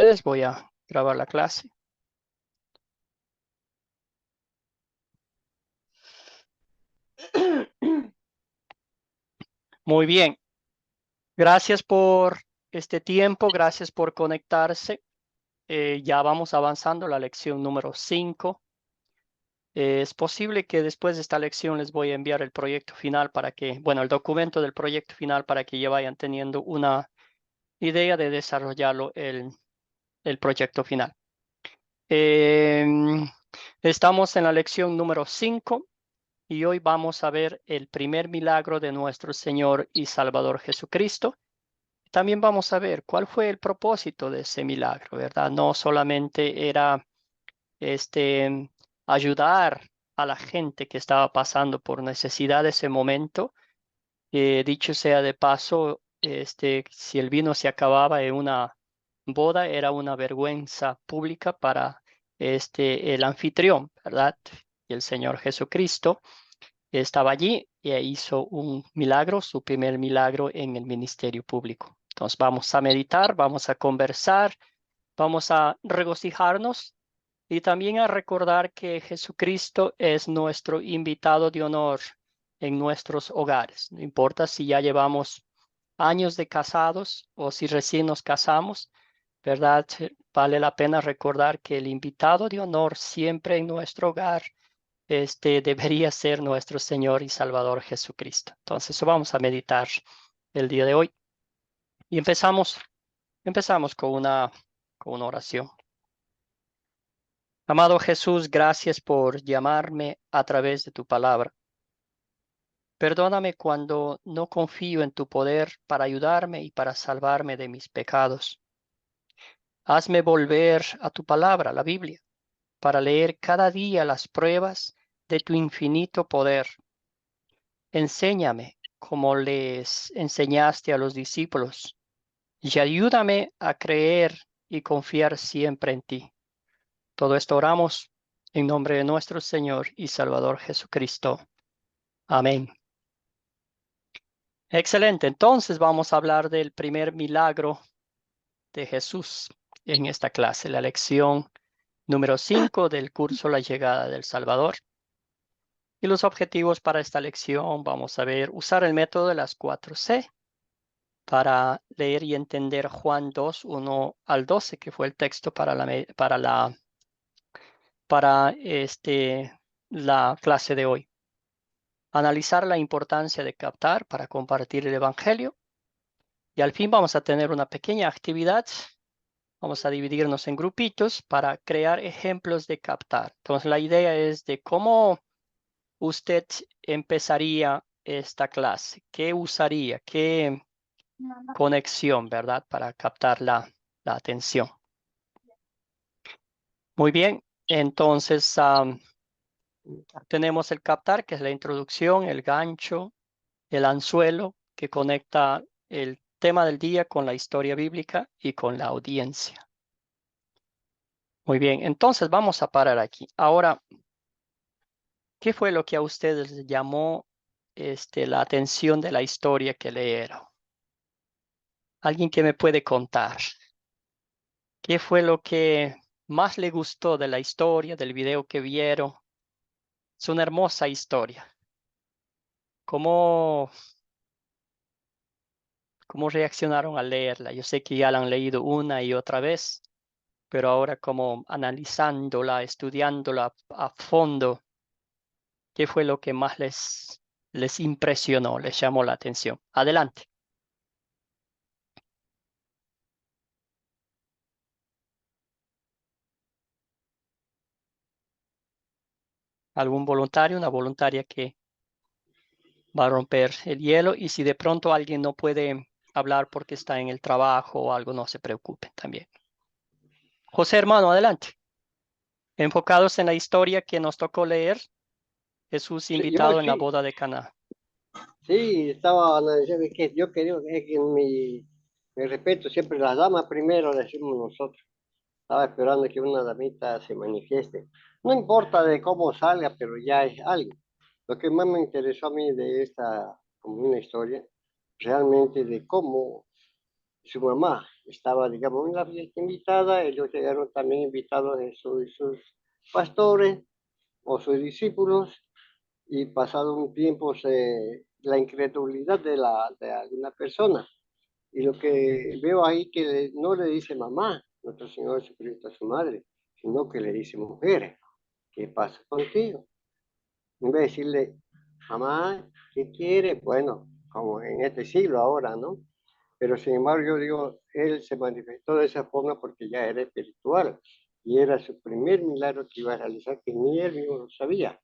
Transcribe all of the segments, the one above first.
ustedes, voy a grabar la clase. Muy bien, gracias por este tiempo, gracias por conectarse. Ya vamos avanzando la lección número 5. Es posible que después de esta lección les voy a enviar el proyecto final para que, bueno, el documento del proyecto final para que ya vayan teniendo una idea de desarrollarlo el proyecto final. Estamos en la lección número 5 y hoy vamos a ver el primer milagro de nuestro Señor y Salvador Jesucristo. También vamos a ver cuál fue el propósito de ese milagro, ¿verdad? No solamente era este, ayudar a la gente que estaba pasando por necesidad de ese momento. Dicho sea de paso, si el vino se acababa en una boda, era una vergüenza pública para el anfitrión, ¿verdad? Y el Señor Jesucristo estaba allí e hizo un milagro, su primer milagro en el ministerio público. Entonces vamos a meditar, vamos a conversar, vamos a regocijarnos y también a recordar que Jesucristo es nuestro invitado de honor en nuestros hogares. No importa si ya llevamos años de casados o si recién nos casamos, ¿verdad? Vale la pena recordar que el invitado de honor siempre en nuestro hogar debería ser nuestro Señor y Salvador Jesucristo. Entonces, eso vamos a meditar el día de hoy. Y empezamos con una oración. Amado Jesús, gracias por llamarme a través de tu palabra. Perdóname cuando no confío en tu poder para ayudarme y para salvarme de mis pecados. Hazme volver a tu palabra, la Biblia, para leer cada día las pruebas de tu infinito poder. Enséñame como les enseñaste a los discípulos y ayúdame a creer y confiar siempre en ti. Todo esto oramos en nombre de nuestro Señor y Salvador Jesucristo. Amén. Excelente. Entonces vamos a hablar del primer milagro de Jesús en esta clase, la lección número 5 del curso La llegada del Salvador. Y los objetivos para esta lección, vamos a ver, usar el método de las 4C para leer y entender Juan 2, 1 al 12, que fue el texto para la clase de hoy. Analizar la importancia de captar para compartir el Evangelio. Y al fin vamos a tener una pequeña actividad. Vamos a dividirnos en grupitos para crear ejemplos de captar. Entonces la idea es de cómo usted empezaría esta clase. ¿Qué usaría? ¿Qué conexión, verdad? Para captar la atención. Muy bien. Entonces tenemos el captar, que es la introducción, el gancho, el anzuelo, que conecta el tema del día con la historia bíblica y con la audiencia. Muy bien, entonces vamos a parar aquí. Ahora, ¿qué fue lo que a ustedes les llamó la atención de la historia que leyeron? ¿Alguien que me puede contar? ¿Qué fue lo que más le gustó de la historia, del video que vieron? Es una hermosa historia. ¿Cómo, cómo reaccionaron al leerla? Yo sé que ya la han leído una y otra vez, pero ahora como analizándola, estudiándola a fondo, ¿qué fue lo que más les impresionó, les llamó la atención? Adelante. ¿Algún voluntario, una voluntaria que va a romper el hielo? Y si de pronto alguien no puede hablar porque está en el trabajo o algo, no se preocupen también. José, hermano, adelante. Enfocados en la historia que nos tocó leer, Jesús Sí, yo invitado en la sí, boda de Caná. sí, estaba analizando que yo quería, es que mi respeto siempre las damas primero, decimos nosotros. Estaba esperando que una damita se manifieste. No importa de cómo salga, pero ya es algo. Lo que más me interesó a mí de esta, como una historia, realmente de cómo su mamá estaba, digamos, en la fiesta invitada, ellos llegaron también invitados de sus pastores o sus discípulos, y pasado un tiempo la incredulidad de alguna persona. Y lo que veo ahí que no le dice mamá, nuestro Señor Jesucristo a su madre, sino que le dice mujer, ¿qué pasa contigo? En vez de decirle, mamá, ¿qué quiere? Bueno, como en este siglo ahora, ¿no? Pero sin embargo, yo digo, él se manifestó de esa forma porque ya era espiritual y era su primer milagro que iba a realizar, que ni él mismo lo sabía.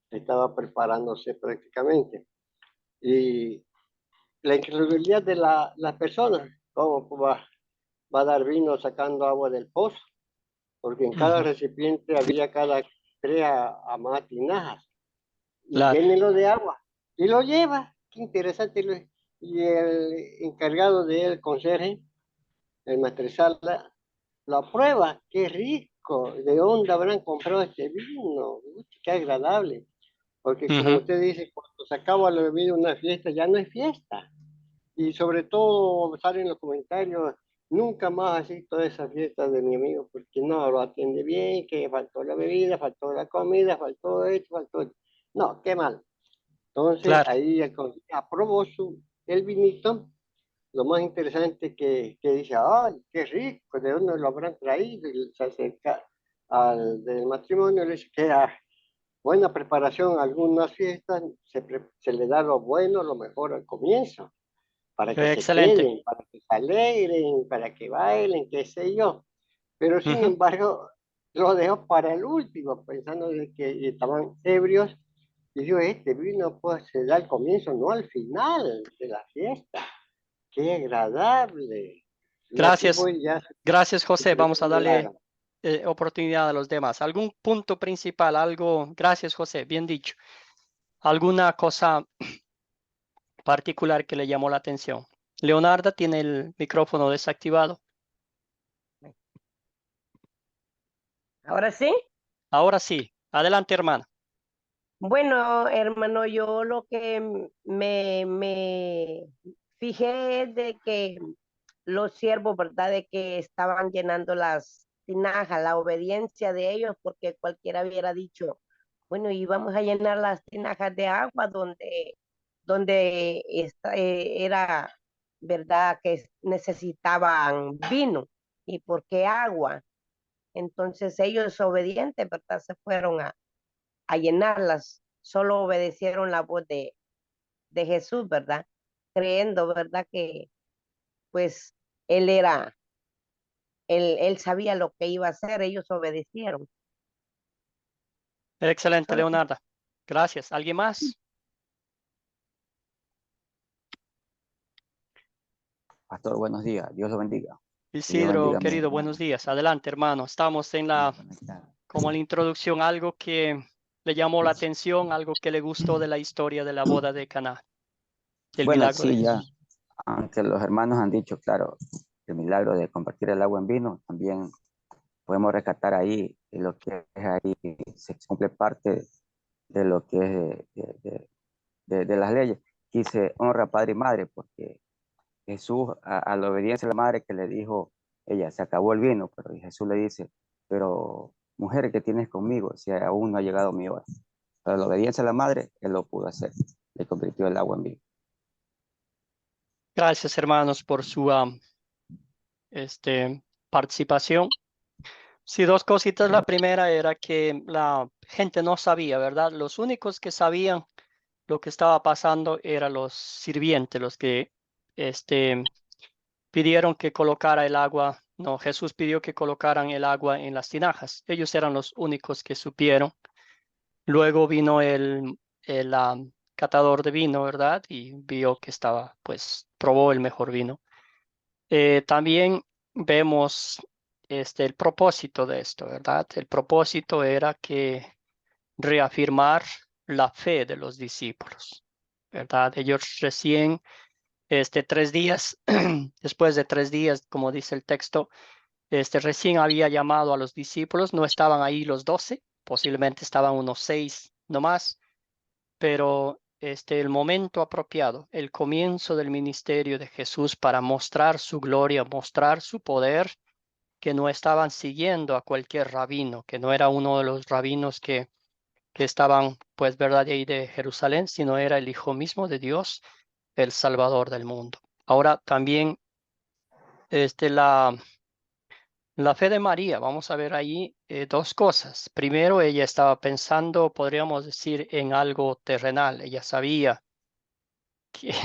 Estaba preparándose prácticamente. Y la incredulidad de las personas, ¿cómo va a dar vino sacando agua del pozo? Porque en cada Ujú. recipiente había cada tres a más tinajas, y Claro. llénelo de agua y lo lleva. Qué interesante. Y el encargado del conserje, el maestresala, lo aprueba. Qué rico, ¿de dónde habrán comprado este vino? Uy, qué agradable. Porque como Ujú. usted dice, cuando se acaba la bebida de una fiesta, ya no es fiesta. Y sobre todo salen los comentarios, nunca más asisto a esas fiestas de mi amigo porque no lo atiende bien, que faltó la bebida, faltó la comida, faltó esto, faltó esto. No, qué mal. Entonces Claro. ahí aprobó el vinito. Lo más interesante que dice, ay, qué rico, ¿de dónde lo habrán traído? Y se acerca al del matrimonio, le dice que buena preparación, algunas fiestas se le da lo bueno, lo mejor al comienzo, para que se Excelente. queden, para que se alegren, para que bailen, qué sé yo. Pero sin Ujú. embargo, lo dejó para el último, pensando de que estaban ebrios. Y digo, este vino pues se da al comienzo, no al final de la fiesta. Qué agradable. Y así Gracias. voy ya Gracias, su José. primer Vamos a darle milagro. oportunidad a los demás. ¿Algún punto principal? Algo. Gracias, José. Bien dicho. ¿Alguna cosa particular que le llamó la atención? Leonardo tiene el micrófono desactivado. Ahora sí. Ahora sí. Adelante, hermana. Bueno, hermano, yo lo que me fijé es de que los siervos, ¿verdad? De que estaban llenando las tinajas, la obediencia de ellos, porque cualquiera hubiera dicho, bueno, y vamos a llenar las tinajas de agua donde era, ¿verdad? Que necesitaban vino. ¿Y por qué agua? Entonces ellos obedientes, ¿verdad? Se fueron a llenarlas, solo obedecieron la voz de Jesús, ¿verdad? Creyendo, ¿verdad? Que pues él era, él sabía lo que iba a hacer, ellos obedecieron. Excelente, Solo- Leonardo. Gracias. ¿Alguien más? Pastor, buenos días. Dios lo bendiga. Que Dios Isidro, bendiga a mi querido, buenos hermano. días. Adelante, hermano. Estamos en Bien la, conectado. como en la introducción, algo que le llamó la atención, algo que le gustó de la historia de la boda de Caná, del Bueno, milagro de sí, ya, Jesús. aunque los hermanos han dicho, claro, el milagro de convertir el agua en vino, también podemos rescatar ahí lo que es ahí, se cumple parte de lo que es de las leyes. Y se honra padre y madre, porque Jesús, a la obediencia de la madre que le dijo, ella, se acabó el vino, pero Jesús le dice, pero mujer, ¿qué tienes conmigo? Si aún no ha llegado mi hora. Pero la obediencia de la madre, él lo pudo hacer, le convirtió el agua en vino. Gracias, hermanos, por su participación. Sí, dos cositas. La primera era que la gente no sabía, ¿verdad? Los únicos que sabían lo que estaba pasando eran los sirvientes, los que pidieron que colocara el agua. No, Jesús pidió que colocaran el agua en las tinajas. Ellos eran los únicos que supieron. Luego vino el catador de vino, ¿verdad? Y vio que estaba, pues, probó el mejor vino. También vemos el propósito de esto, ¿verdad? El propósito era que reafirmar la fe de los discípulos, ¿verdad? Ellos recién, 3 días, después de 3 días, como dice el texto, recién había llamado a los discípulos, no estaban ahí los 12, posiblemente estaban unos 6 nomás, pero el momento apropiado, el comienzo del ministerio de Jesús para mostrar su gloria, mostrar su poder, que no estaban siguiendo a cualquier rabino, que no era uno de los rabinos que estaban, pues, verdad, de ahí de Jerusalén, sino era el Hijo mismo de Dios, el Salvador del mundo. Ahora también, la fe de María, vamos a ver ahí dos cosas. Primero, ella estaba pensando, podríamos decir, en algo terrenal. Ella sabía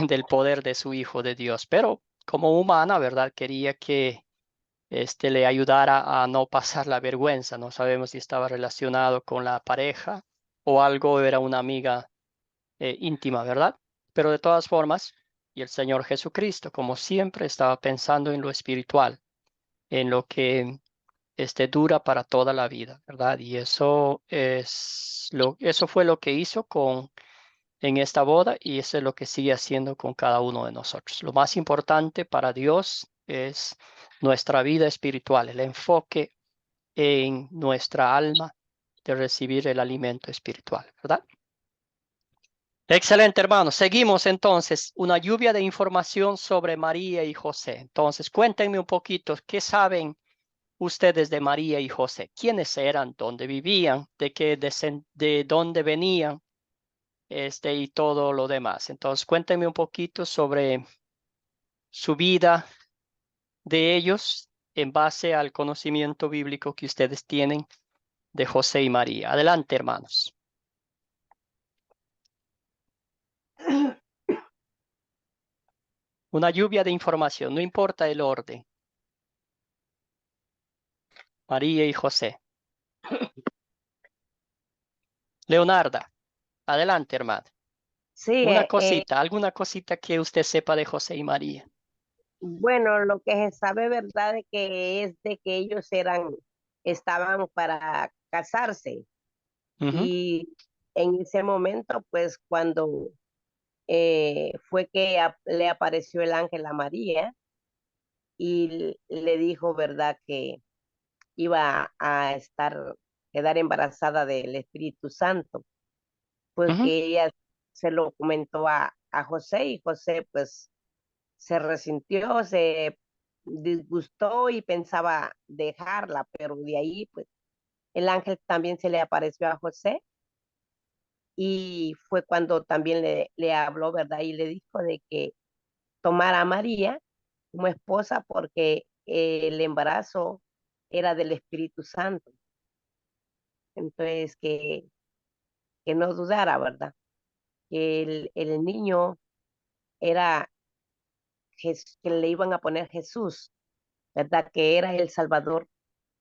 del poder de su Hijo de Dios, pero como humana, ¿verdad? Quería que le ayudara a no pasar la vergüenza. No sabemos si estaba relacionado con la pareja o algo, era una amiga íntima, ¿verdad? Pero de todas formas, y el Señor Jesucristo, como siempre, estaba pensando en lo espiritual, en lo que dura para toda la vida, ¿verdad? Y eso fue lo que hizo en esta boda y eso es lo que sigue haciendo con cada uno de nosotros. Lo más importante para Dios es nuestra vida espiritual, el enfoque en nuestra alma de recibir el alimento espiritual, ¿verdad? Excelente, hermano. Seguimos entonces. Una lluvia de información sobre María y José. Entonces, cuéntenme un poquito, ¿qué saben ustedes de María y José? ¿Quiénes eran? ¿Dónde vivían? ¿De dónde venían? Y todo lo demás. Entonces, cuéntenme un poquito sobre su vida de ellos en base al conocimiento bíblico que ustedes tienen de José y María. Adelante, hermanos. Una lluvia de información, no importa el orden. María y José. Leonarda, adelante, hermano. Sí, Alguna cosita que usted sepa de José y María. bueno, lo que se sabe, ¿verdad? Es de que ellos estaban para casarse Ujú, y en ese momento, pues cuando fue que le apareció el ángel a María y le dijo, ¿verdad? Que iba a quedar embarazada del Espíritu Santo, pues ujú. que ella se lo comentó a José y José pues se resintió, se disgustó y pensaba dejarla, pero de ahí pues el ángel también se le apareció a José y fue cuando también le habló, ¿verdad? Y le dijo de que tomara a María como esposa porque el embarazo era del Espíritu Santo. Entonces que no dudara, ¿verdad? Que el niño era que le iban a poner Jesús, ¿verdad? Que era el Salvador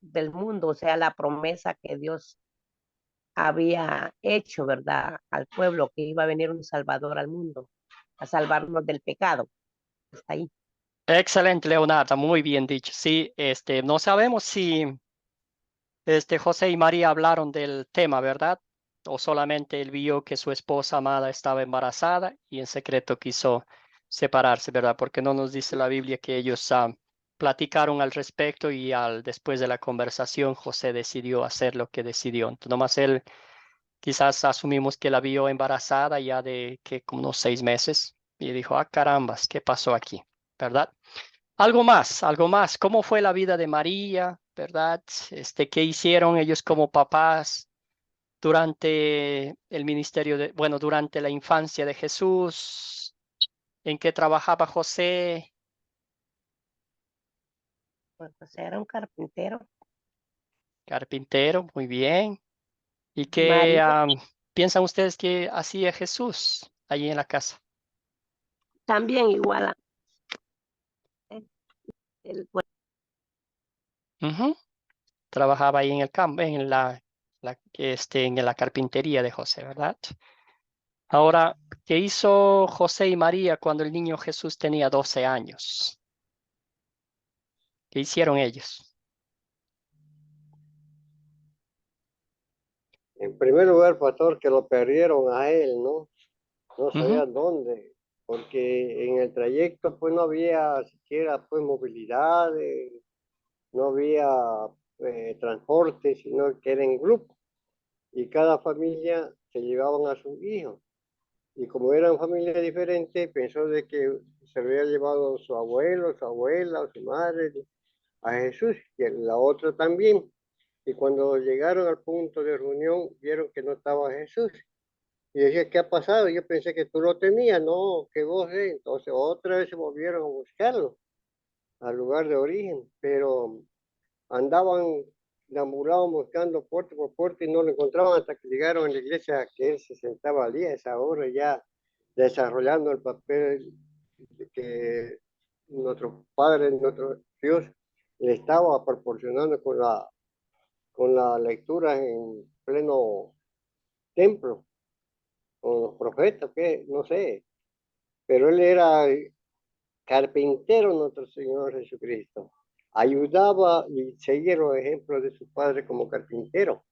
del mundo, o sea, la promesa que Dios había hecho, ¿verdad? Al pueblo, que iba a venir un Salvador al mundo, a salvarnos del pecado. Está ahí. Excelente, Leonardo, muy bien dicho. Sí, no sabemos si José y María hablaron del tema, ¿verdad? O solamente él vio que su esposa amada estaba embarazada y en secreto quiso separarse, ¿verdad? Porque no nos dice la Biblia que ellos platicaron al respecto y después de la conversación José decidió hacer lo que decidió. Entonces, nomás él quizás asumimos que la vio embarazada ya de que como unos 6 meses y dijo, ah, carambas, ¿qué pasó aquí? ¿Verdad? Algo más. ¿Cómo fue la vida de María? ¿Verdad? ¿Qué hicieron ellos como papás durante el ministerio durante la infancia de Jesús? ¿En qué trabajaba José? Pues, o sea, era un carpintero. Carpintero, muy bien. ¿Y qué María piensan ustedes que hacía Jesús allí en la casa? también igual pues, Ujú. Trabajaba ahí en el campo, en la carpintería de José, ¿verdad? Ahora, ¿qué hizo José y María cuando el niño Jesús tenía 12 años? ¿Qué hicieron ellos? En primer lugar, pastor, que lo perdieron a él, ¿no? No Ujú, sabía dónde, porque en el trayecto pues no había siquiera pues movilidad, no había transporte, sino que era en grupo y cada familia se llevaban a sus hijos. Y como eran familias diferentes, pensó de que se había llevado su abuelo, su abuela o su madre a Jesús, y la otra también. Y cuando llegaron al punto de reunión, vieron que no estaba Jesús. Y decía, ¿qué ha pasado? Yo pensé que tú lo tenías, no, que vos, Entonces otra vez se volvieron a buscarlo al lugar de origen, pero andaban deambulaban buscando puerta por puerta y no lo encontraban hasta que llegaron a la iglesia que él se sentaba allí a esa hora ya desarrollando el papel que nuestro Padre, nuestro Dios, le estaba proporcionando con la lectura en pleno templo, con los profetas, que no sé, pero él era carpintero nuestro Señor Jesucristo. Ayudaba y seguía los ejemplos de su padre como carpintero.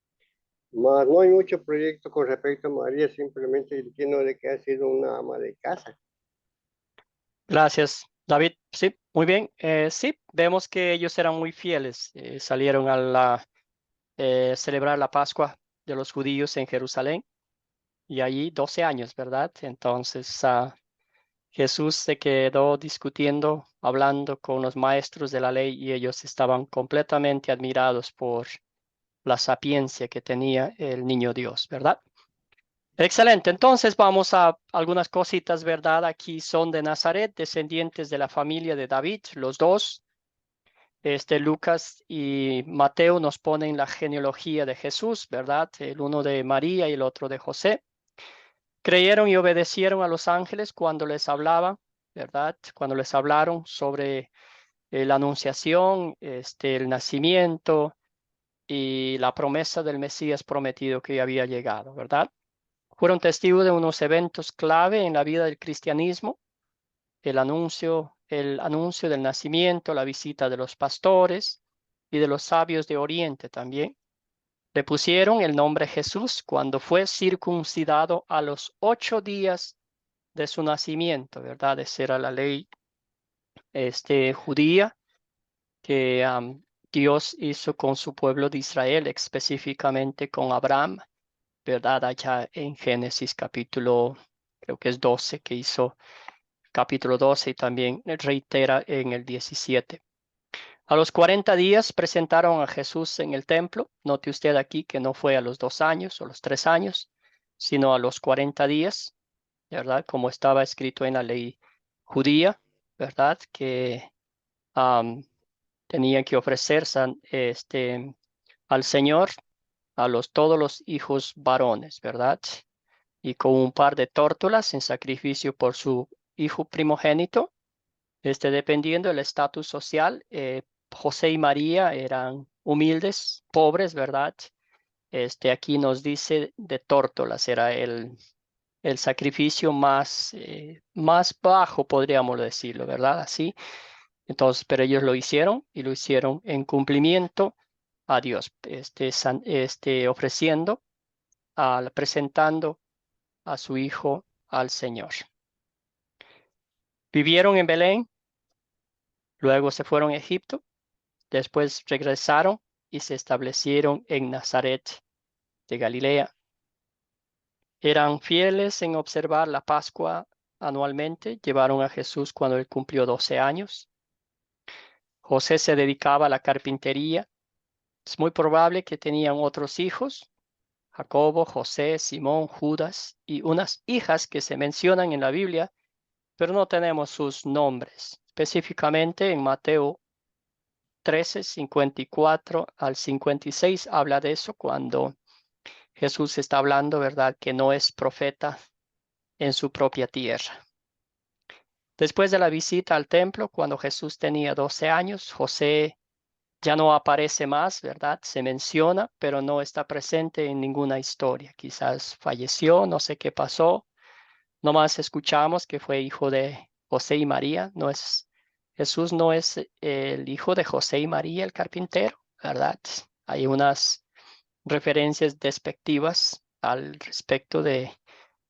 Mas no hay mucho proyecto con respecto a María, simplemente diciendo de que ha sido una ama de casa. Gracias, David. Sí, muy bien. Sí, vemos que ellos eran muy fieles. Salieron a celebrar la Pascua de los judíos en Jerusalén y allí 12 años, ¿verdad? Entonces, Jesús se quedó discutiendo, hablando con los maestros de la ley y ellos estaban completamente admirados por la sapiencia que tenía el niño Dios, ¿verdad? Excelente, entonces vamos a algunas cositas, ¿verdad? Aquí son de Nazaret, descendientes de la familia de David, los dos. Lucas y Mateo nos ponen la genealogía de Jesús, ¿verdad? El uno de María y el otro de José. Creyeron y obedecieron a los ángeles cuando les hablaban, ¿verdad? Cuando les hablaron sobre la anunciación, el nacimiento y la promesa del Mesías prometido que había llegado, ¿verdad? Fueron testigos de unos eventos clave en la vida del cristianismo, el anuncio del nacimiento, la visita de los pastores y de los sabios de Oriente también. Le pusieron el nombre Jesús cuando fue circuncidado a los 8 días de su nacimiento, ¿verdad? Esa era la ley judía que Dios hizo con su pueblo de Israel, específicamente con Abraham, ¿verdad? Allá en Génesis capítulo, creo que es 12, que hizo capítulo 12 y también reitera en el 17. A los 40 días presentaron a Jesús en el templo. Note usted aquí que no fue a los 2 años o los 3 años, sino a los 40 días, ¿verdad? Como estaba escrito en la ley judía, ¿verdad? Que tenían que ofrecer al Señor todos los hijos varones, ¿verdad? Y con un par de tórtolas en sacrificio por su hijo primogénito. Dependiendo del estatus social, José y María eran humildes, pobres, ¿verdad? Aquí nos dice de tórtolas, era el sacrificio más bajo, podríamos decirlo, ¿verdad? Así. Entonces, pero ellos lo hicieron y lo hicieron en cumplimiento a Dios, ofreciendo, presentando a su hijo al Señor. Vivieron en Belén, luego se fueron a Egipto, después regresaron y se establecieron en Nazaret de Galilea. Eran fieles en observar la Pascua anualmente, llevaron a Jesús cuando él cumplió 12 años. José se dedicaba a la carpintería. Es muy probable que tenían otros hijos, Jacobo, José, Simón, Judas y unas hijas que se mencionan en la Biblia, pero no tenemos sus nombres. Específicamente en Mateo 13, 54 al 56 habla de eso cuando Jesús está hablando, ¿verdad? Que no es profeta en su propia tierra. Después de la visita al templo, cuando Jesús tenía 12 años, José ya no aparece más, ¿verdad? Se menciona, pero no está presente en ninguna historia. Quizás falleció, no sé qué pasó. Nomás escuchamos que fue hijo de José y María. Jesús no es el hijo de José y María, el carpintero, ¿verdad? Hay unas referencias despectivas al respecto de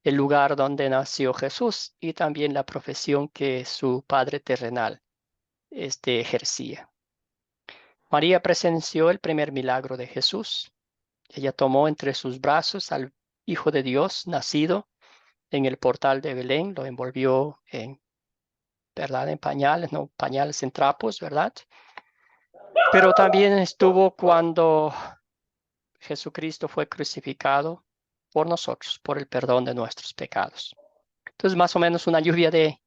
el lugar donde nació Jesús y también la profesión que su padre terrenal ejercía. María presenció el primer milagro de Jesús. Ella tomó entre sus brazos al Hijo de Dios nacido en el portal de Belén, lo envolvió ¿verdad? En pañales, no pañales, en trapos, ¿verdad? Pero también estuvo cuando Jesucristo fue crucificado por nosotros, por el perdón de nuestros pecados. Entonces, más o menos una lluvia de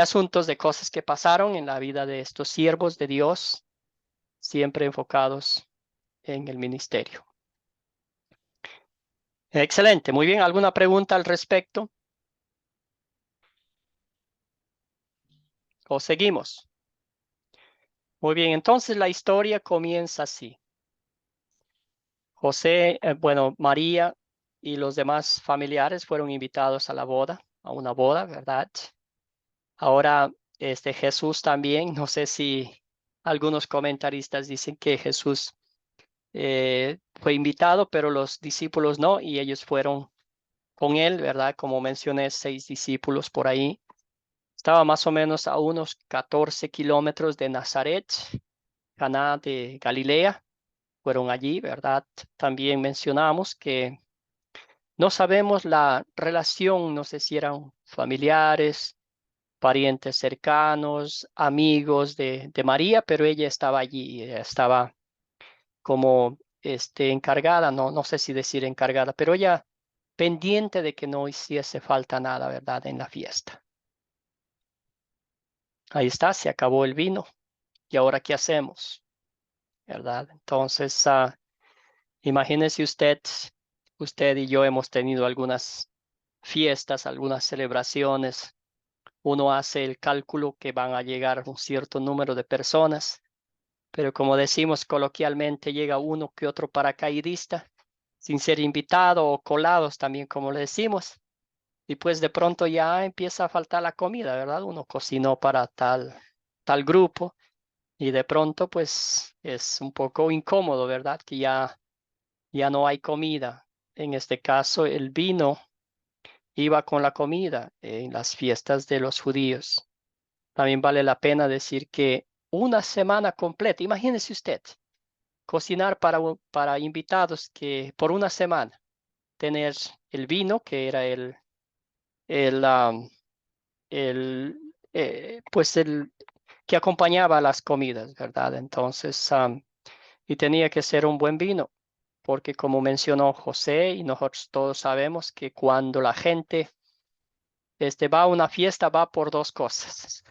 asuntos, de cosas que pasaron en la vida de estos siervos de Dios, siempre enfocados en el ministerio. Excelente, muy bien. ¿Alguna pregunta al respecto? ¿O seguimos? Muy bien, entonces la historia comienza así. José, bueno, María y los demás familiares fueron invitados a la boda, a una boda, ¿verdad? Ahora, Jesús también, no sé si algunos comentaristas dicen que Jesús fue invitado, pero los discípulos no, y ellos fueron con él, ¿verdad? Como mencioné, 6 discípulos por ahí. Estaba más o menos a unos 14 kilómetros de Nazaret, Caná de Galilea. Fueron allí, ¿verdad? También mencionamos que no sabemos la relación, no sé si eran familiares, parientes cercanos, amigos de María, pero ella estaba allí, ella estaba como encargada, no sé si decir encargada, pero ella pendiente de que no hiciese falta nada, ¿verdad? En la fiesta. Ahí está, se acabó el vino. ¿Y ahora qué hacemos? ¿Verdad? Entonces, imagínese usted y yo hemos tenido algunas fiestas, algunas celebraciones. Uno hace el cálculo que van a llegar un cierto número de personas, pero como decimos coloquialmente, llega uno que otro paracaidista, sin ser invitado o colados también, como le decimos. Y pues de pronto ya empieza a faltar la comida, ¿verdad? Uno cocinó para tal grupo y de pronto pues es un poco incómodo, ¿verdad? Que ya no hay comida. En este caso, el vino iba con la comida en las fiestas de los judíos. También vale la pena decir que una semana completa, imagínese usted, cocinar para invitados que por una semana tener el vino, que era el, um, pues el que acompañaba a las comidas, ¿verdad? Entonces, y tenía que ser un buen vino, porque como mencionó José, y nosotros todos sabemos que cuando la gente va a una fiesta, va por 2 cosas.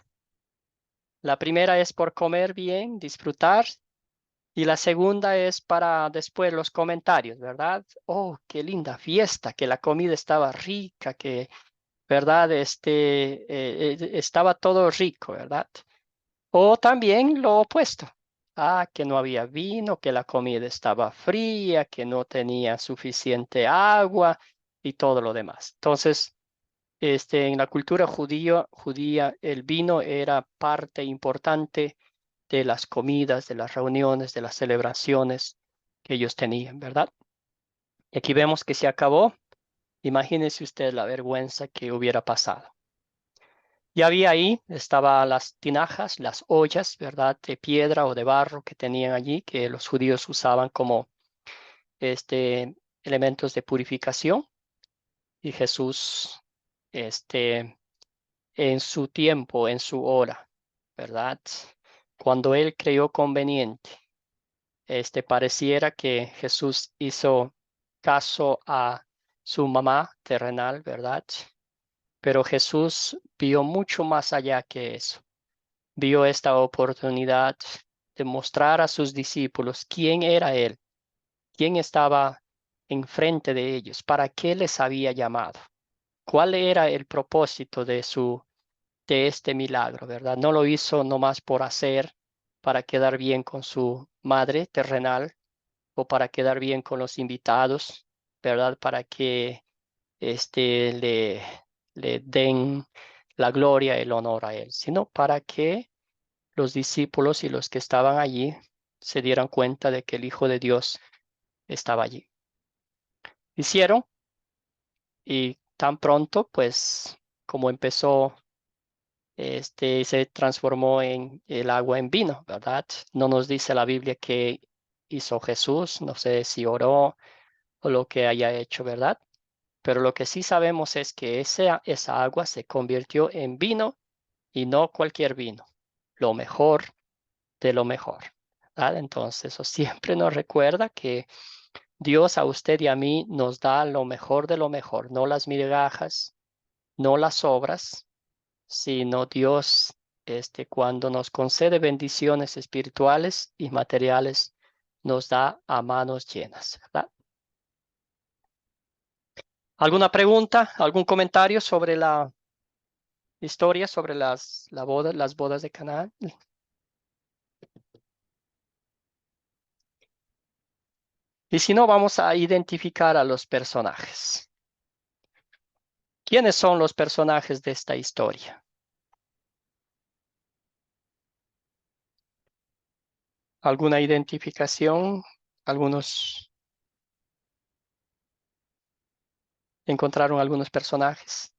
La primera es por comer bien, disfrutar, y la segunda es para después los comentarios, ¿verdad? Oh, qué linda fiesta, que la comida estaba rica, que, ¿verdad? Estaba todo rico, ¿verdad? O también lo opuesto. Que no había vino, que la comida estaba fría, que no tenía suficiente agua y todo lo demás. Entonces, en la cultura judía, el vino era parte importante de las comidas, de las reuniones, de las celebraciones que ellos tenían, ¿verdad? Y aquí vemos que se acabó. Imagínese usted la vergüenza que hubiera pasado. Y había ahí, estaban las tinajas, las ollas, ¿verdad? De piedra o de barro que tenían allí, que los judíos usaban como elementos de purificación. Y Jesús, en su tiempo, en su hora, ¿verdad? Cuando él creyó conveniente, pareciera que Jesús hizo caso a su mamá terrenal, ¿verdad? Pero Jesús vio mucho más allá que eso. Vio esta oportunidad de mostrar a sus discípulos quién era él, quién estaba enfrente de ellos, para qué les había llamado, cuál era el propósito de este milagro, ¿verdad? No lo hizo nomás por hacer, para quedar bien con su madre terrenal o para quedar bien con los invitados, ¿verdad? Para que le den la gloria y el honor a él, sino para que los discípulos y los que estaban allí se dieran cuenta de que el Hijo de Dios estaba allí. Hicieron y tan pronto, pues, como empezó se transformó en el agua en vino, ¿verdad? No nos dice la Biblia qué hizo Jesús, no sé si oró o lo que haya hecho, ¿verdad? Pero lo que sí sabemos es que esa agua se convirtió en vino y no cualquier vino, lo mejor de lo mejor. ¿Verdad? Entonces, eso siempre nos recuerda que Dios a usted y a mí nos da lo mejor de lo mejor, no las migajas, no las obras, sino Dios, cuando nos concede bendiciones espirituales y materiales, nos da a manos llenas, ¿verdad? ¿Alguna pregunta, algún comentario sobre la historia, sobre las bodas de Canaán? Y si no, vamos a identificar a los personajes. ¿Quiénes son los personajes de esta historia? ¿Alguna identificación? ¿Algunos encontraron algunos personajes?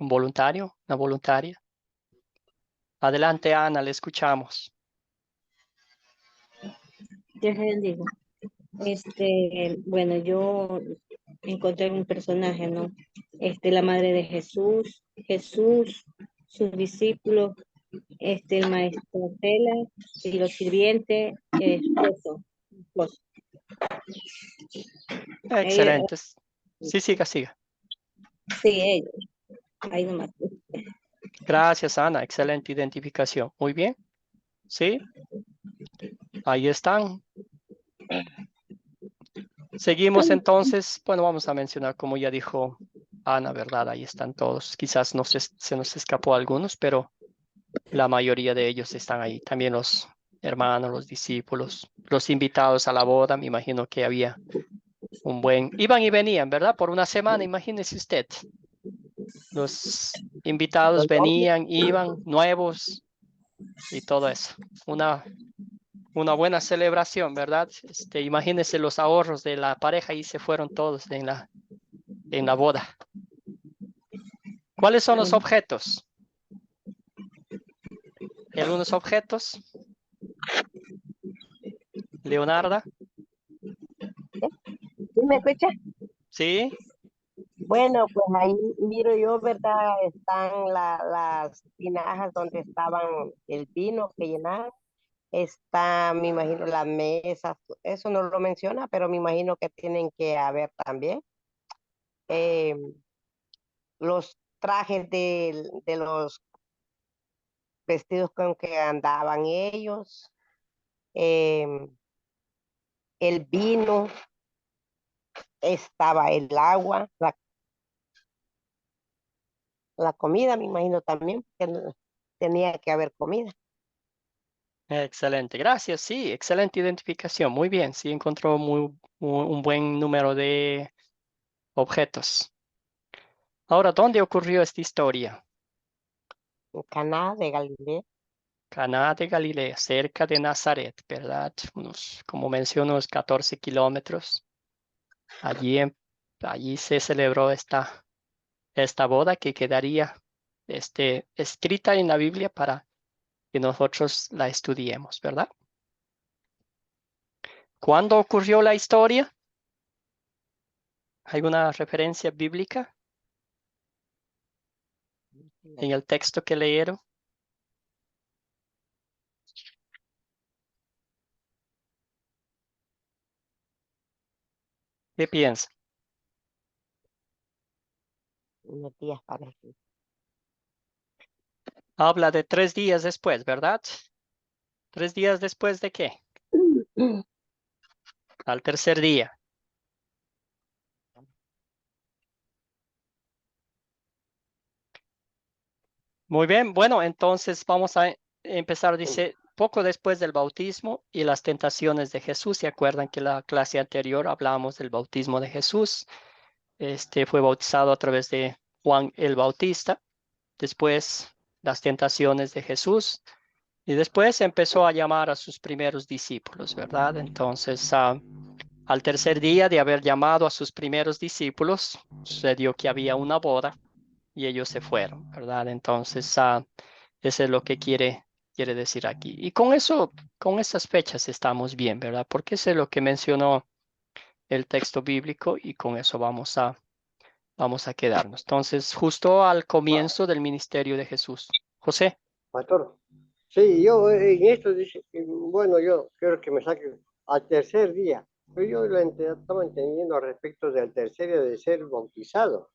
¿Un voluntario? ¿Una voluntaria? Adelante, Ana, le escuchamos. Dios le bendiga. Bueno, yo encontré un personaje, ¿no? La madre de Jesús, sus discípulos, el maestro Tela y los sirvientes, esposo. Ellos, Excelentes. Sí, siga, siga. sí, ellos, ahí nomás. Gracias, Ana. Excelente identificación. Muy bien. Sí, ahí están. Seguimos entonces. Bueno, vamos a mencionar, como ya dijo Ana, ¿verdad? Ahí están todos. Quizás se nos escapó algunos, pero la mayoría de ellos están ahí. También los hermanos, los discípulos, los invitados a la boda. Me imagino que había iban y venían, ¿verdad? Por una semana, imagínese usted. Los invitados venían, iban, nuevos y todo eso. Una buena celebración, ¿verdad? Imagínense los ahorros de la pareja y se fueron todos en la boda. ¿Cuáles son los objetos? ¿Hay algunos objetos? Leonarda, ¿Sí me escucha? ¿sí? Bueno, pues ahí miro yo, ¿verdad? Están las tinajas donde estaban el vino que llenaban. Está, me imagino, las mesas. Eso no lo menciona, pero me imagino que tienen que haber también. Eh, los trajes de los vestidos con que andaban ellos. eh, el vino, estaba el agua, la comida, me imagino también, porque tenía que haber comida. Excelente, gracias, sí, excelente identificación, muy bien, sí encontró un buen número de objetos. Ahora, ¿dónde ocurrió esta historia? En Caná de Galilea. Caná de Galilea, cerca de Nazaret, ¿verdad? Como menciono, unos 14 kilómetros. Allí se celebró esta boda que quedaría escrita en la Biblia para que nosotros la estudiemos, ¿verdad? ¿Cuándo ocurrió la historia? ¿Hay una referencia bíblica en el texto que leyeron? ¿Qué piensa? Unos días parece. Habla de 3 días después, ¿verdad? ¿3 días después de qué? Al tercer día. Muy bien, bueno, entonces vamos a empezar, dice, poco después del bautismo y las tentaciones de Jesús. ¿Se acuerdan que la clase anterior hablamos del bautismo de Jesús? Fue bautizado a través de Juan el Bautista, después las tentaciones de Jesús y después empezó a llamar a sus primeros discípulos, ¿verdad? Entonces, al tercer día de haber llamado a sus primeros discípulos, sucedió que había una boda y ellos se fueron, ¿verdad? Entonces, eso es lo que quiere decir aquí. Y con eso, con esas fechas estamos bien, ¿verdad? Porque eso es lo que mencionó el texto bíblico y con eso vamos a quedarnos. Entonces, justo al comienzo del ministerio de Jesús. José. Pastor, sí, yo en esto dice, bueno, yo quiero que me saque al tercer día, pero yo estaba entendiendo al respecto del tercer día de ser bautizado.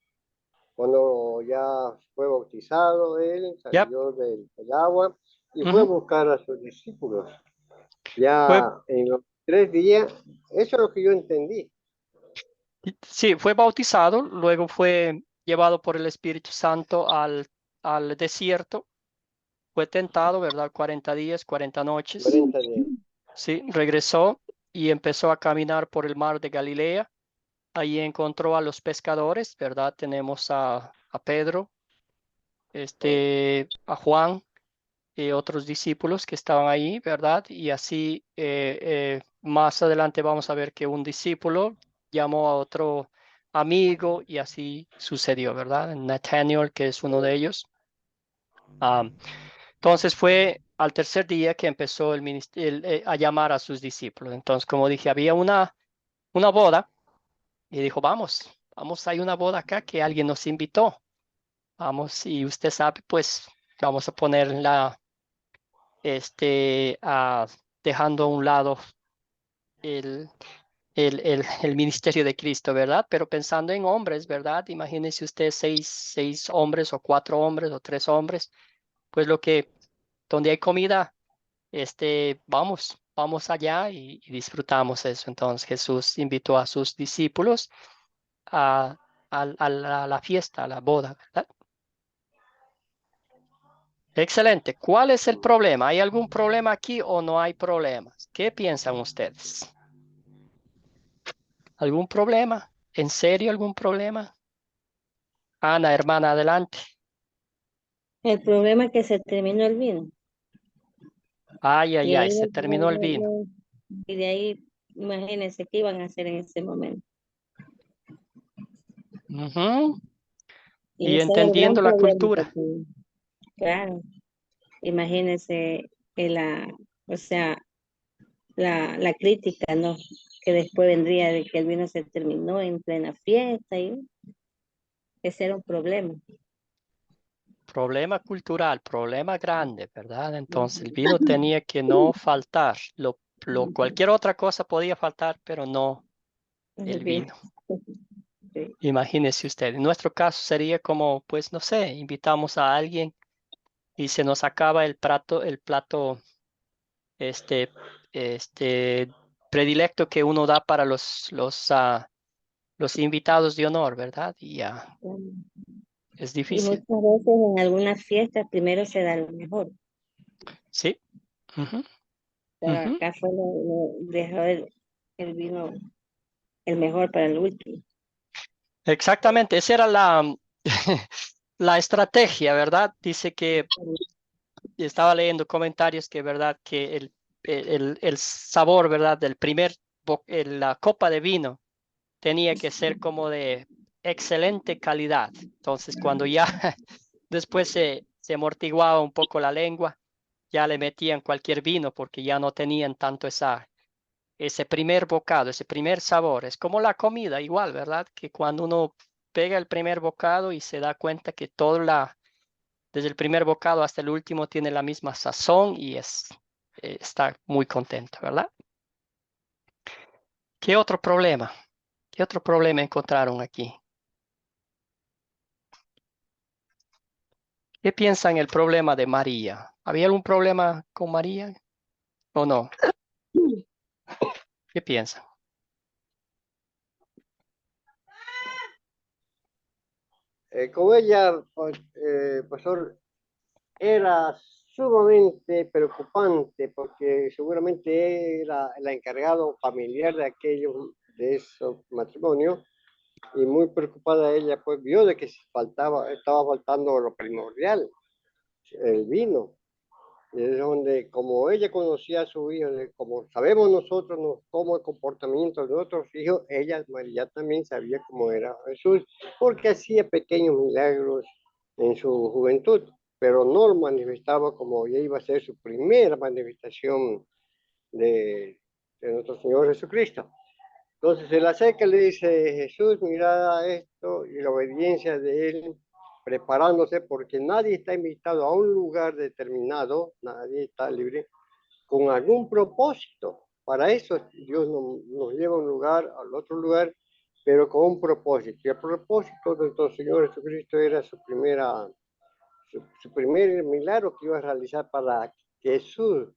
Cuando ya fue bautizado, él Yep. salió del agua y fue a Ujú. buscar a sus discípulos. Fue, Ya en los 3 días, eso es lo que yo entendí. sí, fue bautizado, luego fue llevado por el Espíritu Santo al desierto, fue tentado, ¿verdad? 40 días, 40 noches. 40 días. Sí, regresó y empezó a caminar por el mar de Galilea. Ahí encontró a los pescadores, ¿verdad? Tenemos a Pedro, a Juan y otros discípulos que estaban ahí, ¿verdad? Y así más adelante vamos a ver que un discípulo llamó a otro amigo y así sucedió, ¿verdad? Nathaniel, que es uno de ellos. Entonces fue al tercer día que empezó a llamar a sus discípulos. Entonces, como dije, había una boda y dijo, vamos, hay una boda acá que alguien nos invitó. Vamos, y usted sabe, pues vamos a ponerla, dejando a un lado el, el ministerio de Cristo, ¿verdad? Pero pensando en hombres, ¿verdad? Imagínese usted seis hombres o 4 hombres o 3 hombres, pues donde hay comida, vamos allá y disfrutamos eso. Entonces Jesús invitó a sus discípulos a, la fiesta, a la boda, ¿verdad? Excelente. ¿Cuál es el problema? ¿Hay algún problema aquí o no hay problemas? ¿Qué piensan ustedes? ¿Algún problema? ¿En serio algún problema? Ana, hermana, adelante. El problema es que se terminó el vino. Ay, Y ay, ahí, ay, se terminó el vino. y de ahí, imagínense qué iban a hacer en ese momento. Ujú. Y Y ese era el gran entendiendo la problema que cultura. tuve. Claro, imagínense o sea, la crítica, ¿no? Que después vendría de que el vino se terminó en plena fiesta y ese era un problema. Problema cultural, problema grande, ¿verdad? Entonces el Ujú. vino tenía que no faltar. Cualquier otra cosa podía faltar, pero no El el vino. vino. Sí. Imagínese usted. En nuestro caso sería como, pues no sé, invitamos a alguien y se nos acaba el plato, este, predilecto que uno da para los invitados de honor, ¿verdad? Y ya, es Y difícil. muchas veces en algunas fiestas primero se da lo mejor, Sí. Ujú, pero ujú. acá fue dejó el vino el mejor para el último. Exactamente, esa era la estrategia, ¿verdad? Dice que estaba leyendo comentarios que, ¿verdad? Que el sabor, ¿verdad? La copa de vino tenía que ser como de excelente calidad. Entonces, cuando ya después se amortiguaba un poco la lengua, ya le metían cualquier vino porque ya no tenían tanto ese primer bocado, ese primer sabor. Es como la comida, igual, ¿verdad? Que cuando uno pega el primer bocado y se da cuenta que desde el primer bocado hasta el último tiene la misma sazón y está muy contento, ¿verdad? ¿Qué otro problema? ¿Qué otro problema encontraron aquí? ¿Qué piensan el problema de María? ¿Había algún problema con María o no? ¿Qué piensan? Como ella, pastor, era sumamente preocupante porque seguramente era el encargado familiar de esos matrimonios y muy preocupada ella, pues vio de que estaba faltando lo primordial, el vino. Y es donde, como ella conocía a su hijo, como sabemos nosotros cómo el comportamiento de nuestros hijos, ella, María, también sabía cómo era Jesús, porque hacía pequeños milagros en su juventud, pero no lo manifestaba como ya iba a ser su primera manifestación de nuestro Señor Jesucristo. Entonces se le acerca y le dice, Jesús, mira esto, y la obediencia de él, preparándose, porque nadie está invitado a un lugar determinado, nadie está libre, con algún propósito. Para eso Dios nos lleva a un lugar, al otro lugar, pero con un propósito. Y el propósito de nuestro Señor Jesucristo era su primer milagro que iba a realizar para que sus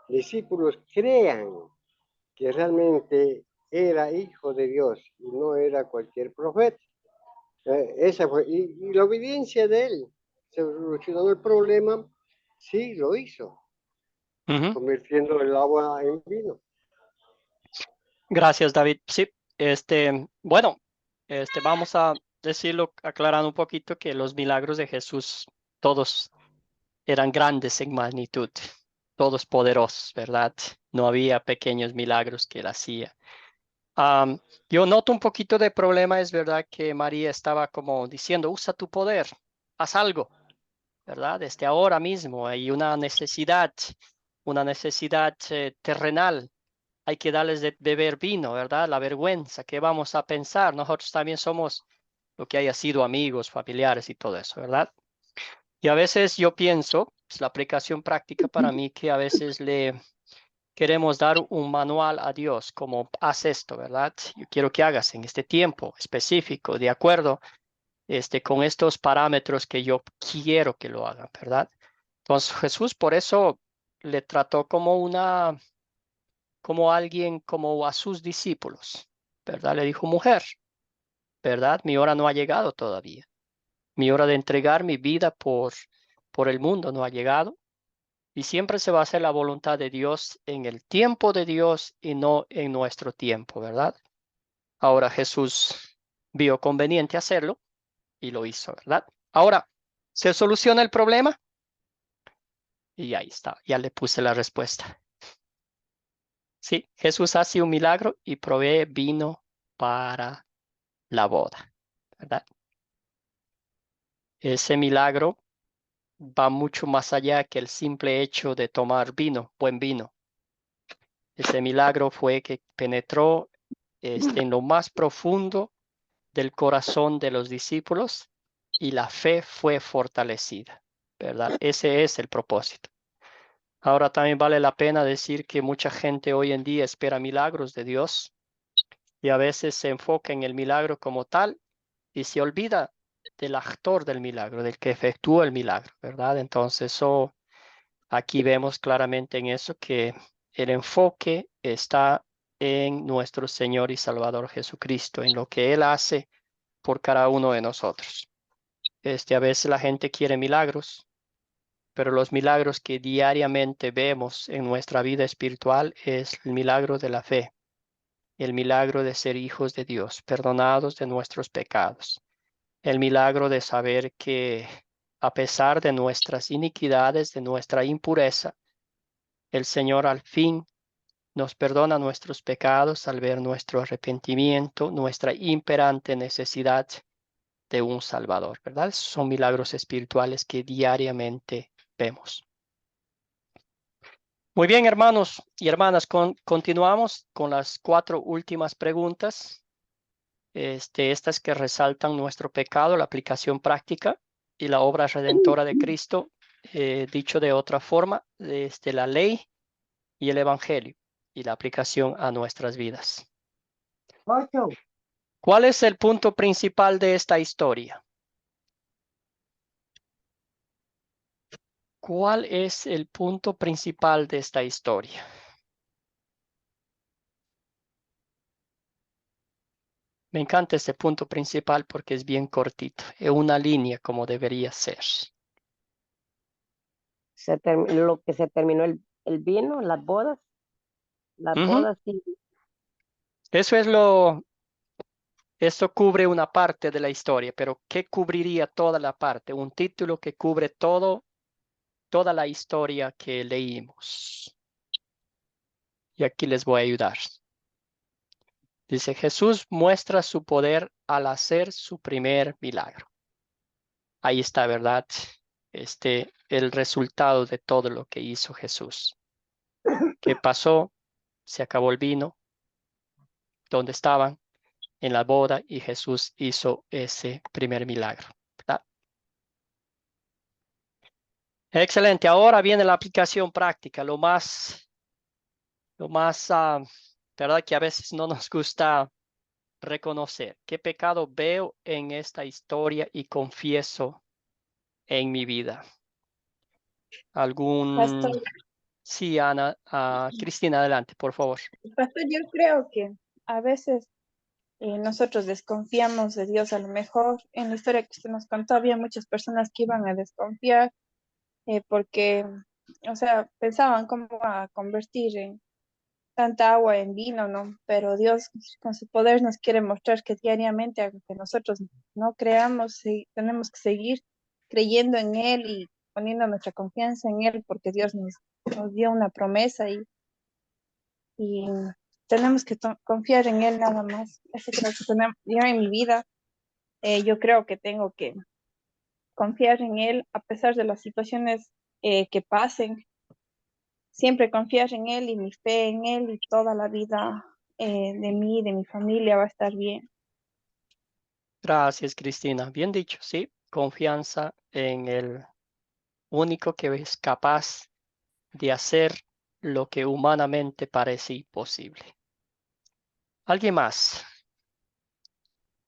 discípulos crean que realmente era hijo de Dios y no era cualquier profeta. Esa fue, y la obediencia de él se solucionó el problema, sí, lo hizo, Ujú. convirtiendo el agua en vino. Gracias, David. Sí, bueno, vamos a decirlo aclarando un poquito que los milagros de Jesús todos eran grandes en magnitud, todos poderosos, ¿verdad? No había pequeños milagros que él hacía. Am, yo noto un poquito de problema, es verdad que María estaba como diciendo, usa tu poder, haz algo, ¿verdad? Desde ahora mismo hay una necesidad terrenal. Hay que darles de beber vino, ¿verdad? La vergüenza, ¿qué vamos a pensar? Nosotros también somos lo que haya sido amigos, familiares y todo eso, ¿verdad? Y a veces yo pienso, es la aplicación práctica para mí, que a veces le queremos dar un manual a Dios, como haz esto, ¿verdad? Yo quiero que hagas en este tiempo específico, de acuerdo, con estos parámetros que yo quiero que lo hagan, ¿verdad? Entonces Jesús por eso le trató como alguien, como a sus discípulos, ¿verdad? Le dijo, mujer, ¿verdad? Mi hora no ha llegado todavía. Mi hora de entregar mi vida por el mundo no ha llegado. Y siempre se va a hacer la voluntad de Dios en el tiempo de Dios y no en nuestro tiempo, ¿verdad? Ahora Jesús vio conveniente hacerlo y lo hizo, ¿verdad? Ahora, ¿se soluciona el problema? Y ahí está, ya le puse la respuesta. Sí, Jesús hace un milagro y provee vino para la boda, ¿verdad? Ese milagro va mucho más allá que el simple hecho de tomar vino, buen vino. Ese milagro fue que penetró en lo más profundo del corazón de los discípulos y la fe fue fortalecida, ¿verdad? Ese es el propósito. Ahora también vale la pena decir que mucha gente hoy en día espera milagros de Dios y a veces se enfoca en el milagro como tal y se olvida del actor del milagro, del que efectúa el milagro, ¿verdad? Entonces, aquí vemos claramente en eso que el enfoque está en nuestro Señor y Salvador Jesucristo, en lo que Él hace por cada uno de nosotros. A veces la gente quiere milagros, pero los milagros que diariamente vemos en nuestra vida espiritual es el milagro de la fe, el milagro de ser hijos de Dios, perdonados de nuestros pecados, el milagro de saber que a pesar de nuestras iniquidades, de nuestra impureza, el Señor al fin nos perdona nuestros pecados al ver nuestro arrepentimiento, nuestra imperante necesidad de un Salvador, ¿verdad? Son milagros espirituales que diariamente vemos. Muy bien, hermanos y hermanas, continuamos con las 4 últimas preguntas. Estas que resaltan nuestro pecado, la aplicación práctica y la obra redentora de Cristo, dicho de otra forma, desde la ley y el Evangelio y la aplicación a nuestras vidas. 8. ¿Cuál es el punto principal de esta historia? ¿Cuál es el punto principal de esta historia? Me encanta este punto principal porque es bien cortito, es una línea como debería ser. Lo que se terminó el vino, las bodas. Las Ujú. bodas sí. Eso Esto cubre una parte de la historia, pero ¿qué cubriría toda la parte? Un título que cubre toda la historia que leímos. Y aquí les voy a ayudar. Dice, Jesús muestra su poder al hacer su primer milagro. Ahí está, ¿verdad? El resultado de todo lo que hizo Jesús. ¿Qué pasó? Se acabó el vino. donde estaban en la boda y Jesús hizo ese primer milagro, ¿verdad? Excelente. Ahora viene la aplicación práctica, lo más, ¿verdad? Que a veces no nos gusta reconocer. ¿Qué pecado veo en esta historia y confieso en mi vida? Pastor, Sí, Ana. Cristina, adelante, por favor. pastor, yo creo que a veces nosotros desconfiamos de Dios. A lo mejor en la historia que usted nos contó había muchas personas que iban a desconfiar porque, o sea, pensaban cómo a convertir en tanta agua en vino, ¿no? Pero Dios con su poder nos quiere mostrar que diariamente, aunque nosotros no creamos, sí, tenemos que seguir creyendo en Él y poniendo nuestra confianza en Él, porque Dios nos dio una promesa y tenemos que confiar en Él nada más. Eso creo que yo en mi vida, yo creo que tengo que confiar en Él a pesar de las situaciones que pasen, siempre confiar en Él y mi fe en Él y toda la vida de mí, de mi familia va a estar bien. Gracias, Cristina. Bien dicho, sí. Confianza en el único que es capaz de hacer lo que humanamente parece imposible. ¿Alguien más?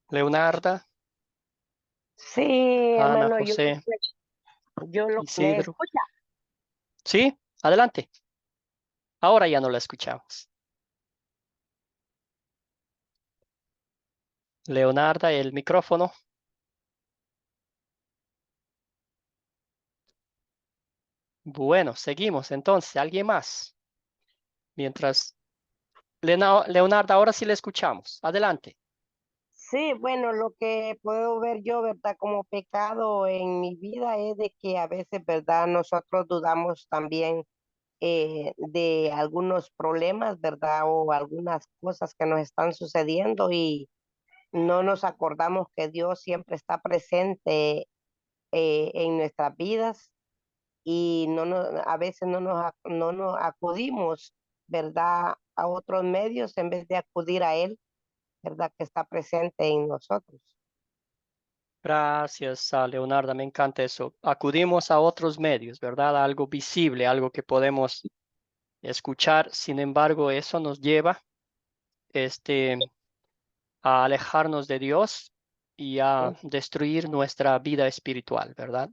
Leonarda, Sí, Ana, hermano, José, me Isidro. escucha. Sí, adelante. Ahora ya no la escuchamos. Leonarda, el micrófono. Bueno, seguimos entonces. ¿Alguien más? Mientras, Leonarda, ahora sí la escuchamos. Adelante. Sí, bueno, lo que puedo ver yo, ¿verdad? Como pecado en mi vida es de que a veces, ¿verdad? Nosotros dudamos también de algunos problemas, ¿verdad? O algunas cosas que nos están sucediendo y no nos acordamos que Dios siempre está presente en nuestras vidas y a veces no nos acudimos, ¿verdad? A otros medios en vez de acudir a Él, ¿verdad? Que está presente en nosotros. Gracias, Leonarda. Me encanta eso. Acudimos a otros medios, ¿verdad? A algo visible, algo que podemos escuchar. Sin embargo, eso nos lleva a alejarnos de Dios y a destruir nuestra vida espiritual, ¿verdad?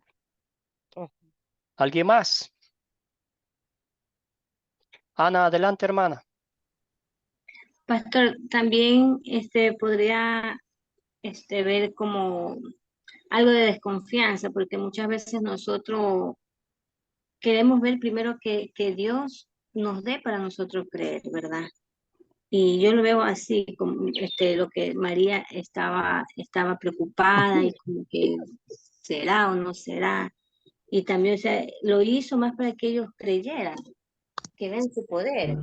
¿Alguien más? Ana, adelante, hermana. Pastor, también podría ver como algo de desconfianza, porque muchas veces nosotros queremos ver primero que Dios nos dé para nosotros creer, ¿verdad? Y yo lo veo así, como lo que María estaba preocupada y como que será o no será. Y también, o sea, lo hizo más para que ellos creyeran, que ven su poder.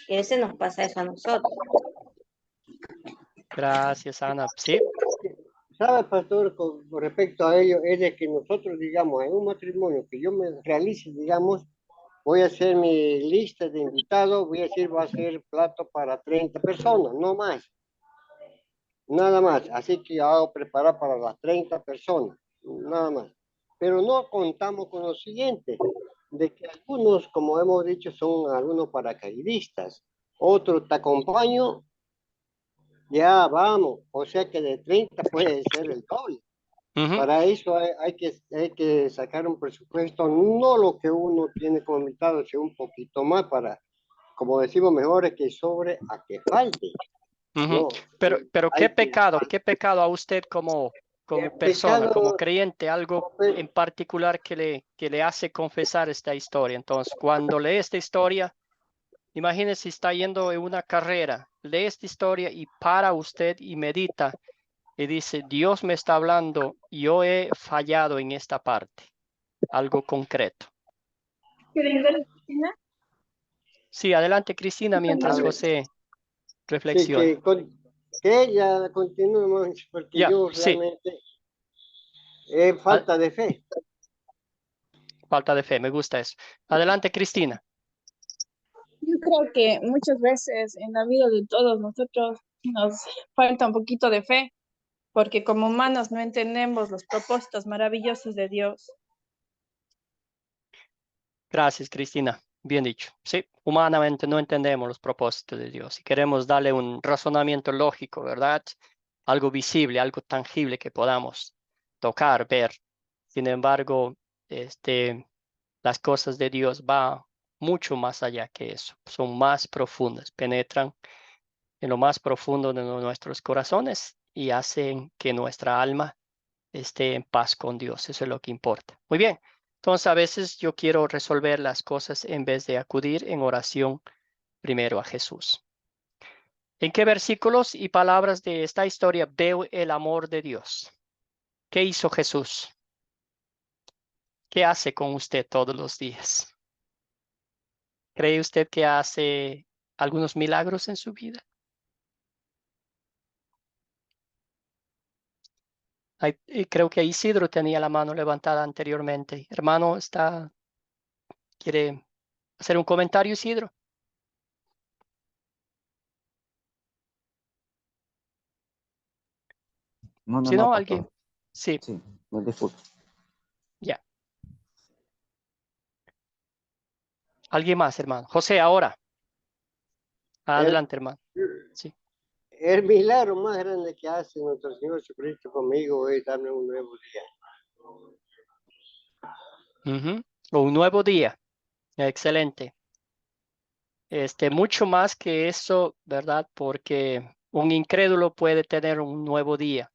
Y a veces nos pasa eso a nosotros. Gracias, Ana. Sí, ¿Sabe, pastor, con respecto a ello? Es de que nosotros, digamos, en un matrimonio que yo me realice, digamos, voy a hacer mi lista de invitados, voy a decir, va a ser plato para 30 personas, no más, nada más. Así que hago preparar para las 30 personas, nada más. Pero no contamos con lo siguiente, de que algunos, como hemos dicho, son algunos paracaidistas, otros te acompaño, ya vamos, o sea que de 30 puede ser el doble. ujú, Para eso hay que sacar un presupuesto, no lo que uno tiene como invitado, sino un poquito más para, como decimos, mejor es que sobre a que falte. ujú. No, Pero hay que, qué pecado a usted como persona, como pecado, creyente, algo en particular que le hace confesar esta historia? Entonces, cuando lee esta historia, imagínese si está yendo en una carrera, lee esta historia y para usted y medita y dice, Dios me está hablando, yo he fallado en esta parte, algo concreto. Sí, adelante, Cristina, a mientras ver, José sí, reflexiona. que ella continúe, porque Ya, yo sí, realmente es a- falta de fe. falta de fe, me gusta eso. Adelante, Cristina. Yo creo que muchas veces en la vida de todos nosotros nos falta un poquito de fe, porque como humanos no entendemos los propósitos maravillosos de Dios. Gracias, Cristina. Bien dicho. Sí, humanamente no entendemos los propósitos de Dios y queremos darle un razonamiento lógico, ¿verdad? Algo visible, algo tangible que podamos tocar, ver. Sin embargo, las cosas de Dios van mucho más allá que eso. Son más profundas, penetran en lo más profundo de nuestros corazones y hacen que nuestra alma esté en paz con Dios. Eso es lo que importa. Muy bien. Entonces, a veces yo quiero resolver las cosas en vez de acudir en oración primero a Jesús. ¿En qué versículos y palabras de esta historia veo el amor de Dios? ¿Qué hizo Jesús? ¿Qué hace con usted todos los días? ¿Cree usted que hace algunos milagros en su vida? Creo que Isidro tenía la mano levantada anteriormente. Hermano, ¿quiere hacer un comentario, Isidro? No, no, Si no, no, pastor. alguien. Sí, Sí, me disculpo. ya. Alguien más, hermano. José, ahora. El, Adelante, hermano. Sí. el milagro más grande que hace nuestro Señor Jesucristo conmigo es darme un nuevo día. Ujú. Un nuevo día. Excelente. Mucho más que eso, ¿verdad? Porque un incrédulo puede tener un nuevo día,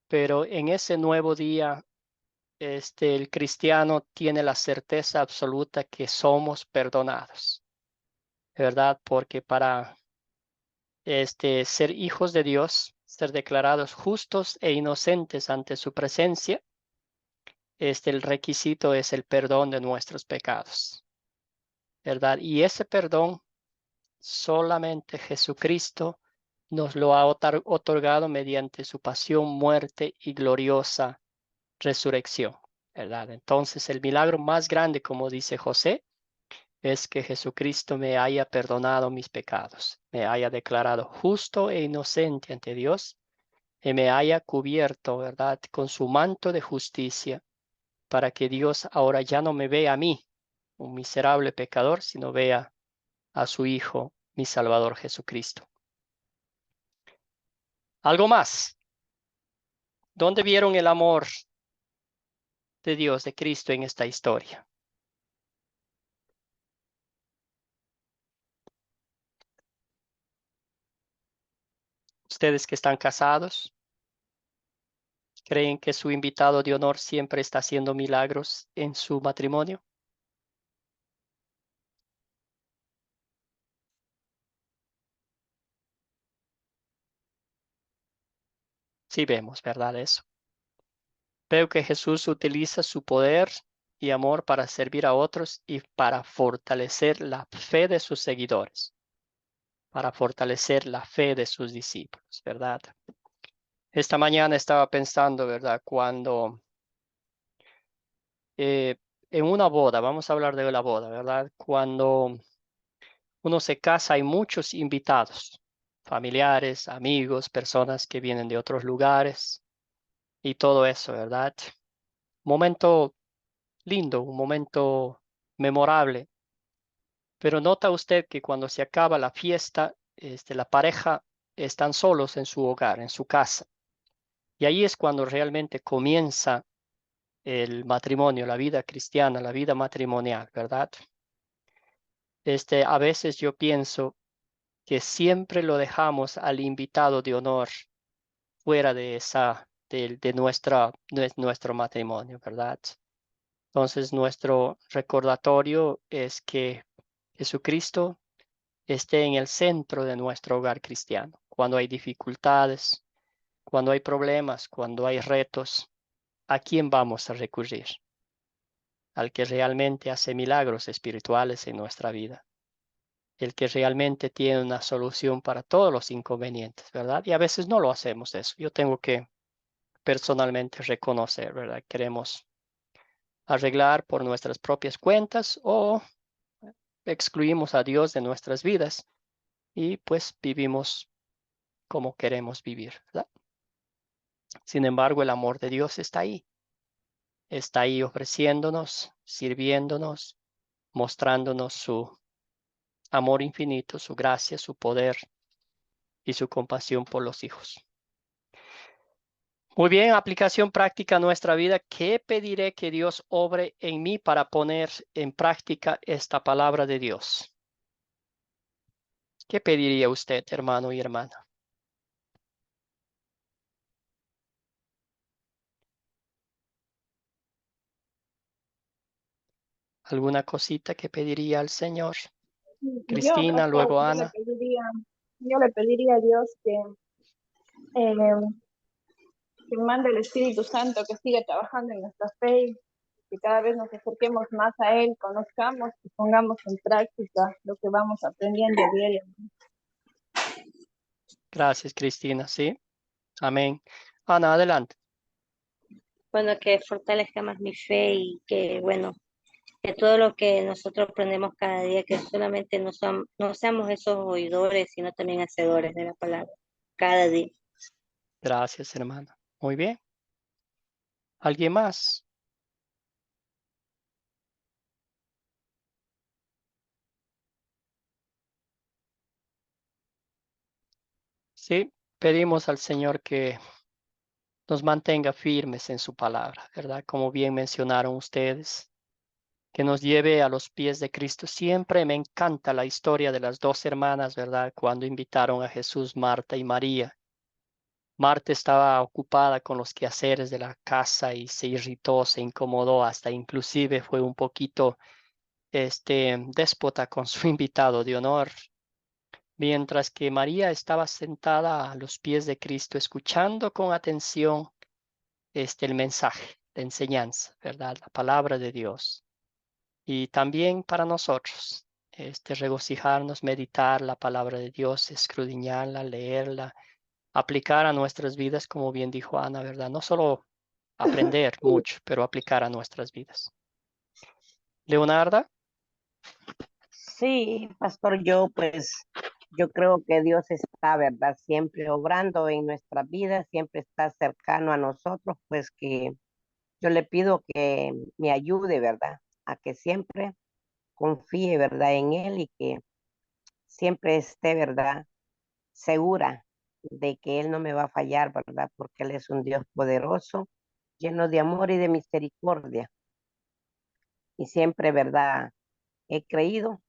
pero en ese nuevo día, el cristiano tiene la certeza absoluta que somos perdonados, ¿verdad? Porque para ser hijos de Dios, ser declarados justos e inocentes ante su presencia, el requisito es el perdón de nuestros pecados, ¿verdad? Y ese perdón solamente Jesucristo nos lo ha otorgado mediante su pasión, muerte y gloriosa resurrección, ¿verdad? Entonces, el milagro más grande, como dice José, es que Jesucristo me haya perdonado mis pecados, me haya declarado justo e inocente ante Dios y me haya cubierto, ¿verdad?, con su manto de justicia, para que Dios ahora ya no me vea a mí, un miserable pecador, sino vea a su Hijo, mi Salvador Jesucristo. Algo más. ¿Dónde vieron el amor de Dios, de Cristo en esta historia? Ustedes que están casados, ¿creen que su invitado de honor siempre está haciendo milagros en su matrimonio? Sí vemos, ¿verdad? Eso. Veo que Jesús utiliza su poder y amor para servir a otros y para fortalecer la fe de sus seguidores, para fortalecer la fe de sus discípulos, ¿verdad? Esta mañana estaba pensando, ¿verdad? Cuando en una boda, vamos a hablar de la boda, ¿verdad? Cuando uno se casa hay muchos invitados, familiares, amigos, personas que vienen de otros lugares y todo eso, ¿verdad? Momento lindo, un momento memorable. Pero nota usted que cuando se acaba la fiesta, la pareja están solos en su hogar, en su casa. Y ahí es cuando realmente comienza el matrimonio, la vida cristiana, la vida matrimonial, ¿verdad? A veces yo pienso que siempre lo dejamos al invitado de honor fuera de nuestro matrimonio, ¿verdad? Entonces, nuestro recordatorio es que Jesucristo esté en el centro de nuestro hogar cristiano. Cuando hay dificultades, cuando hay problemas, cuando hay retos, ¿a quién vamos a recurrir? Al que realmente hace milagros espirituales en nuestra vida, el que realmente tiene una solución para todos los inconvenientes, ¿verdad? Y a veces no lo hacemos eso. Yo tengo que personalmente reconocer, ¿verdad? Queremos arreglar por nuestras propias cuentas o excluimos a Dios de nuestras vidas y pues vivimos como queremos vivir, ¿verdad? Sin embargo, el amor de Dios está ahí ofreciéndonos, sirviéndonos, mostrándonos su amor infinito, su gracia, su poder y su compasión por los hijos. Muy bien, aplicación práctica a nuestra vida. ¿Qué pediré que Dios obre en mí para poner en práctica esta palabra de Dios? ¿Qué pediría usted, hermano y hermana? ¿Alguna cosita que pediría al Señor? Cristina, luego Ana. Yo le pediría a Dios que mande el Espíritu Santo, que siga trabajando en nuestra fe, que cada vez nos acerquemos más a Él, conozcamos y pongamos en práctica lo que vamos aprendiendo diariamente. Gracias, Cristina. Sí. Amén. Ana, adelante. Bueno, que fortalezca más mi fe y que, bueno, que todo lo que nosotros aprendemos cada día, que solamente no seamos esos oidores, sino también hacedores de la palabra, cada día. Gracias, hermana. Muy bien. ¿Alguien más? Sí, pedimos al Señor que nos mantenga firmes en su palabra, ¿verdad? Como bien mencionaron ustedes, que nos lleve a los pies de Cristo. Siempre me encanta la historia de las dos hermanas, ¿verdad? Cuando invitaron a Jesús, Marta y María. Marta estaba ocupada con los quehaceres de la casa y se irritó, se incomodó, hasta inclusive fue un poquito déspota con su invitado de honor, mientras que María estaba sentada a los pies de Cristo, escuchando con atención el mensaje, la enseñanza, ¿verdad? La palabra de Dios. Y también para nosotros, regocijarnos, meditar la palabra de Dios, escudriñarla, leerla, aplicar a nuestras vidas, como bien dijo Ana, ¿verdad? No solo aprender mucho, pero aplicar a nuestras vidas. Leonarda. Sí, pastor, yo creo que Dios está, ¿verdad? Siempre obrando en nuestras vidas, siempre está cercano a nosotros, pues que yo le pido que me ayude, ¿verdad? A que siempre confíe, ¿verdad? En Él y que siempre esté, ¿verdad? Segura de que Él no me va a fallar, ¿verdad? Porque Él es un Dios poderoso, lleno de amor y de misericordia. Y siempre, ¿verdad? He creído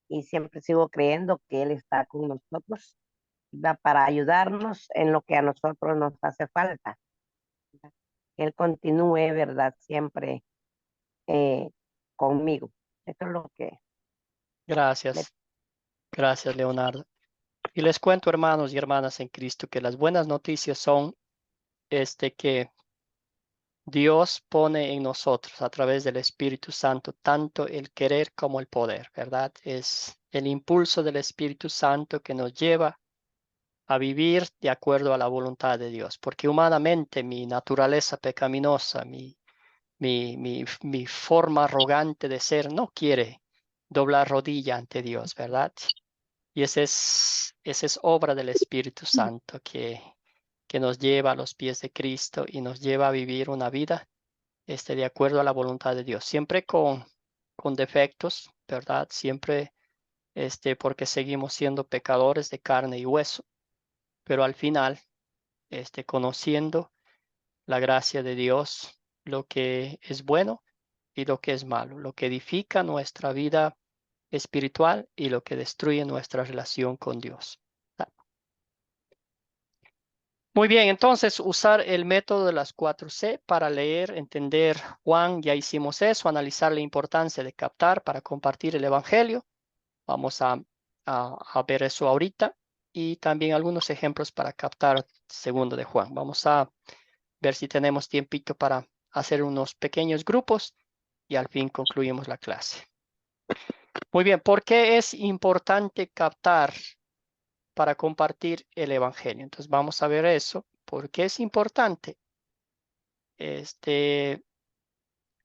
y siempre sigo creyendo que Él está con nosotros, ¿verdad? Para ayudarnos en lo que a nosotros nos hace falta, ¿verdad? Que Él continúe, ¿verdad? Siempre eh, conmigo. Eso es lo que le... Gracias. Gracias, Leonardo. Y les cuento, hermanos y hermanas en Cristo, que las buenas noticias son que Dios pone en nosotros a través del Espíritu Santo tanto el querer como el poder, ¿verdad? Es el impulso del Espíritu Santo que nos lleva a vivir de acuerdo a la voluntad de Dios, porque humanamente mi naturaleza pecaminosa, mi forma arrogante de ser no quiere doblar rodilla ante Dios, ¿verdad? Y esa es obra del Espíritu Santo que nos lleva a los pies de Cristo y nos lleva a vivir una vida de acuerdo a la voluntad de Dios, siempre con defectos, ¿verdad? Siempre porque seguimos siendo pecadores de carne y hueso, pero al final, conociendo la gracia de Dios, lo que es bueno y lo que es malo, lo que edifica nuestra vida espiritual y lo que destruye nuestra relación con Dios. Muy bien, entonces usar el método de las 4C para leer, entender Juan, ya hicimos eso, analizar la importancia de captar para compartir el Evangelio. Vamos a ver eso ahorita y también algunos ejemplos para captar segundo de Juan. Vamos a ver si tenemos tiempito para hacer unos pequeños grupos y al fin concluimos la clase. Muy bien, ¿por qué es importante captar para compartir el Evangelio? Entonces vamos a ver eso. ¿Por qué es importante?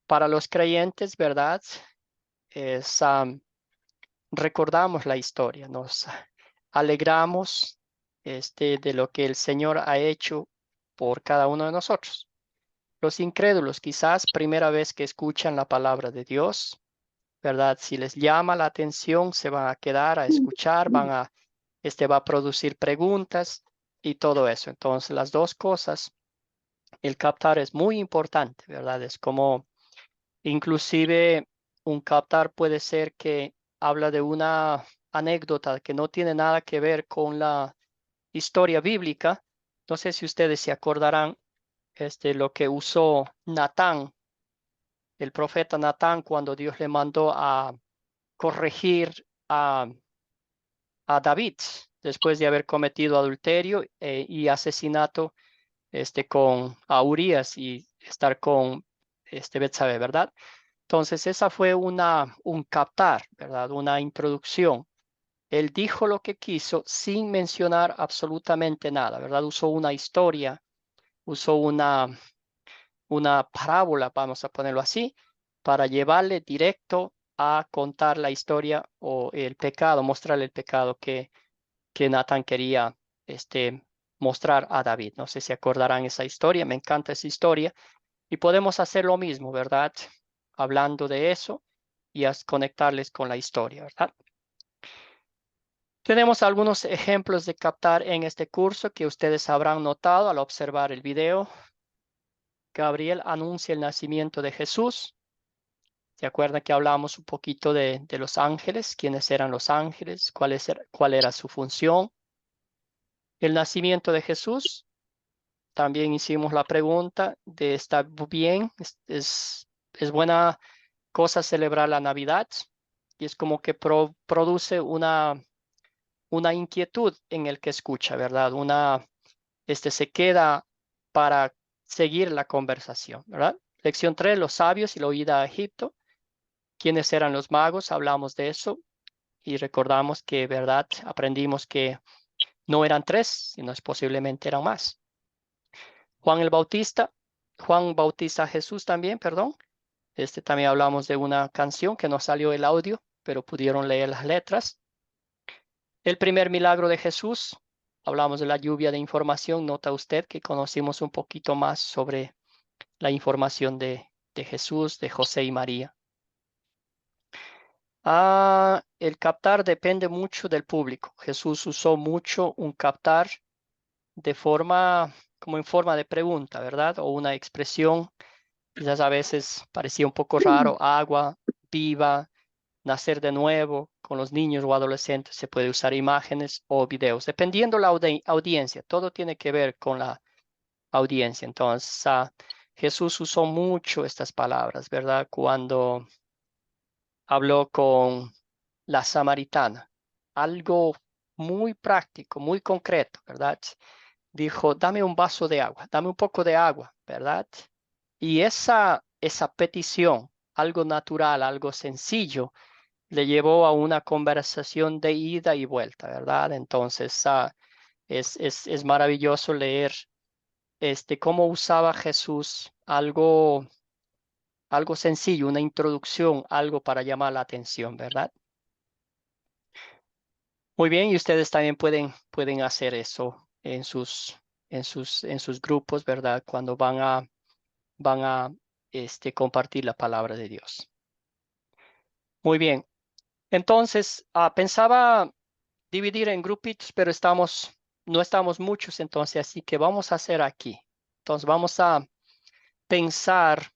Para los creyentes, ¿verdad? Es, recordamos la historia, nos alegramos de lo que el Señor ha hecho por cada uno de nosotros. Los incrédulos, quizás primera vez que escuchan la palabra de Dios, ¿verdad? Si les llama la atención, se van a quedar a escuchar, va a producir preguntas y todo eso. Entonces, las dos cosas, el captar es muy importante, ¿verdad? Es como, inclusive, un captar puede ser que habla de una anécdota que no tiene nada que ver con la historia bíblica. No sé si ustedes se acordarán, lo que usó Natán, el profeta Natán, cuando Dios le mandó a corregir a David después de haber cometido adulterio y asesinato con a Urías y estar con Betsabé, ¿verdad? Entonces esa fue un captar, ¿verdad? Una introducción. Él dijo lo que quiso sin mencionar absolutamente nada, ¿verdad? Usó una historia, usó una parábola, vamos a ponerlo así, para llevarle directo a contar la historia o el pecado, mostrarle el pecado que Natán quería mostrar a David. No sé si acordarán esa historia, me encanta esa historia y podemos hacer lo mismo, ¿verdad? Hablando de eso y conectarles con la historia, ¿verdad? Tenemos algunos ejemplos de captar en este curso que ustedes habrán notado al observar el video. Gabriel anuncia el nacimiento de Jesús. ¿Se acuerdan que hablamos un poquito de los ángeles? ¿Quiénes eran los ángeles? ¿Cuál era su función? El nacimiento de Jesús. También hicimos la pregunta de ¿está bien? ¿Es buena cosa celebrar la Navidad? Y es como que produce una inquietud en el que escucha, ¿verdad? Se queda para seguir la conversación, ¿verdad? Lección 3, los sabios y la huida a Egipto. ¿Quiénes eran los magos? Hablamos de eso y recordamos que, ¿verdad? Aprendimos que no eran tres, sino posiblemente eran más. Juan bautiza a Jesús también, perdón. También hablamos de una canción que no salió el audio, pero pudieron leer las letras. El primer milagro de Jesús, hablamos de la lluvia de información. Nota usted que conocimos un poquito más sobre la información de Jesús, de José y María. El captar depende mucho del público. Jesús usó mucho un captar como en forma de pregunta, ¿verdad? O una expresión, quizás a veces parecía un poco raro, agua, viva, nacer de nuevo. Con los niños o adolescentes se puede usar imágenes o videos, dependiendo la audiencia. Todo tiene que ver con la audiencia. Entonces, Jesús usó mucho estas palabras, ¿verdad? Cuando habló con la samaritana, algo muy práctico, muy concreto, ¿verdad? Dijo, dame un vaso de agua, dame un poco de agua, ¿verdad? Y esa petición, algo natural, algo sencillo, le llevó a una conversación de ida y vuelta, ¿verdad? Entonces, es maravilloso leer cómo usaba Jesús algo sencillo, una introducción, algo para llamar la atención, ¿verdad? Muy bien, y ustedes también pueden hacer eso en sus grupos, ¿verdad? Cuando van a compartir la palabra de Dios. Muy bien. Entonces, pensaba dividir en grupitos, pero no estamos muchos, entonces, así que vamos a hacer aquí. Entonces, vamos a pensar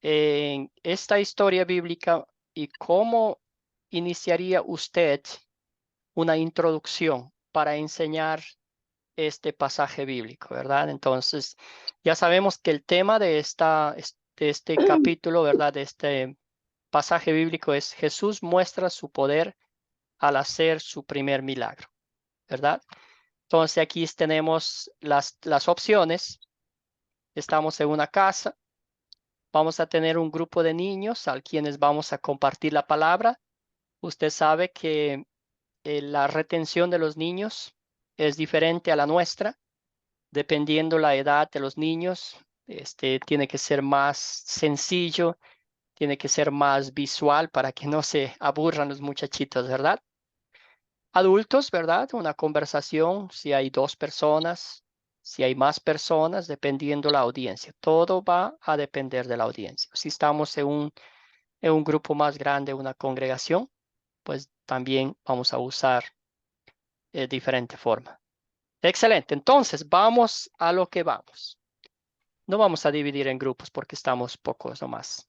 en esta historia bíblica y cómo iniciaría usted una introducción para enseñar este pasaje bíblico, ¿verdad? Entonces, ya sabemos que el tema de este capítulo, ¿verdad? De este pasaje bíblico es Jesús muestra su poder al hacer su primer milagro, ¿verdad? Entonces, aquí tenemos las opciones. Estamos en una casa. Vamos a tener un grupo de niños a quienes vamos a compartir la palabra. Usted sabe que la retención de los niños es diferente a la nuestra, dependiendo la edad de los niños. Tiene que ser más sencillo, tiene que ser más visual para que no se aburran los muchachitos, ¿verdad? adultos, ¿verdad? Una conversación, si hay 2 personas, si hay más personas, dependiendo la audiencia. Todo va a depender de la audiencia. Si estamos en un grupo más grande, una congregación, pues también vamos a usar diferente forma. Excelente. Entonces, vamos a lo que vamos. No vamos a dividir en grupos porque estamos pocos nomás.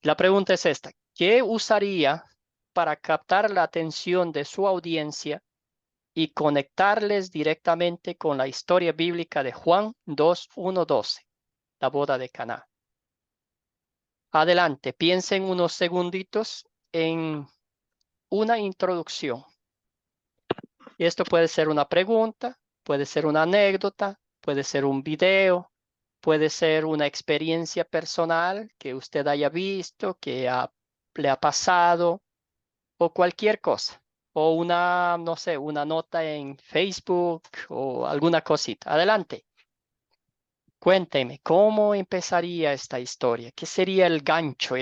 La pregunta es esta. ¿Qué usaría para captar la atención de su audiencia y conectarles directamente con la historia bíblica de Juan 2:1-12, la boda de Caná? Adelante, piensen unos segunditos en una introducción. Y esto puede ser una pregunta, puede ser una anécdota, puede ser un video, puede ser una experiencia personal que usted haya visto, que le ha pasado, o cualquier cosa, o una, no sé, una nota en Facebook o alguna cosita. Adelante. Cuénteme, ¿cómo empezaría esta historia? ¿Qué sería el gancho,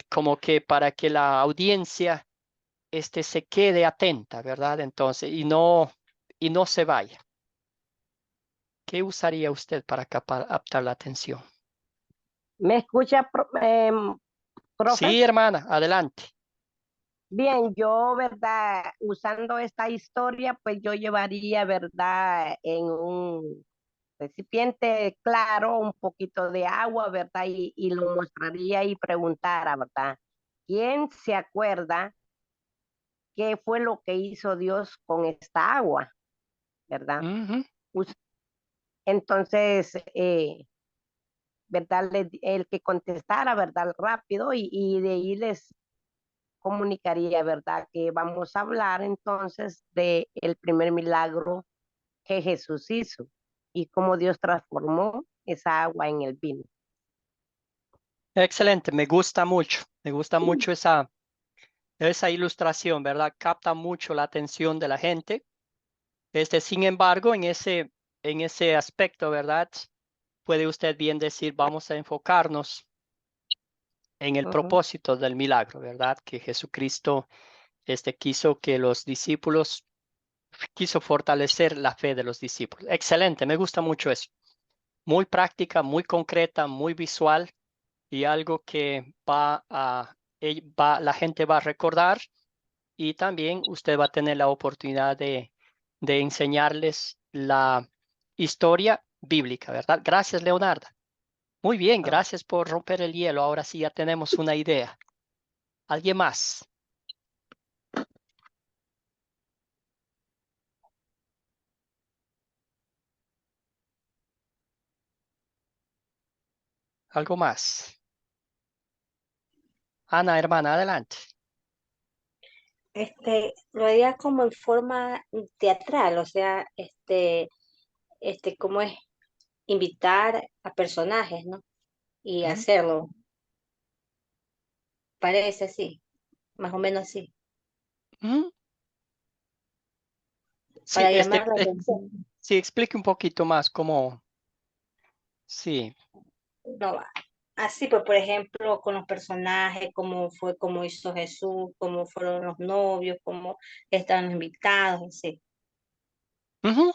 como que para que la audiencia se quede atenta, ¿verdad? Entonces, y no se vaya. ¿Qué usaría usted para captar la atención? ¿Me escucha, profe? Sí, hermana, adelante. Bien, yo, ¿verdad? Usando esta historia, pues yo llevaría, ¿verdad? En un recipiente claro, un poquito de agua, ¿verdad? Y lo mostraría y preguntara, ¿verdad? ¿Quién se acuerda qué fue lo que hizo Dios con esta agua? ¿Verdad? Ujú. Us- Entonces, ¿verdad? El que contestara, ¿verdad? Rápido y de ahí les comunicaría, ¿verdad? Que vamos a hablar entonces de el primer milagro que Jesús hizo y cómo Dios transformó esa agua en el vino. Excelente, me gusta mucho esa ilustración, ¿verdad? Capta mucho la atención de la gente. Sin embargo, en ese aspecto, ¿verdad? Puede usted bien decir, vamos a enfocarnos en el Ujú. propósito del milagro, ¿verdad? Que Jesucristo quiso que los discípulos, quiso fortalecer la fe de los discípulos. Excelente, me gusta mucho eso. Muy práctica, muy concreta, muy visual y algo que la gente va a recordar y también usted va a tener la oportunidad de enseñarles la historia bíblica, ¿verdad? Gracias, Leonardo. Muy bien, Ah, gracias por romper el hielo. Ahora sí ya tenemos una idea. ¿Alguien más? ¿Algo más? Ana, hermana, adelante. Lo haría como en forma teatral, o sea, ¿cómo es? Invitar a personajes, ¿no? Y ¿Mm? hacerlo, parece así, más o menos así, ¿Mm? Sí, para llamar la atención. sí, explique un poquito más cómo, sí. No, así pues, por ejemplo, con los personajes, cómo hizo Jesús, cómo fueron los novios, cómo estaban los invitados, así. Ujú.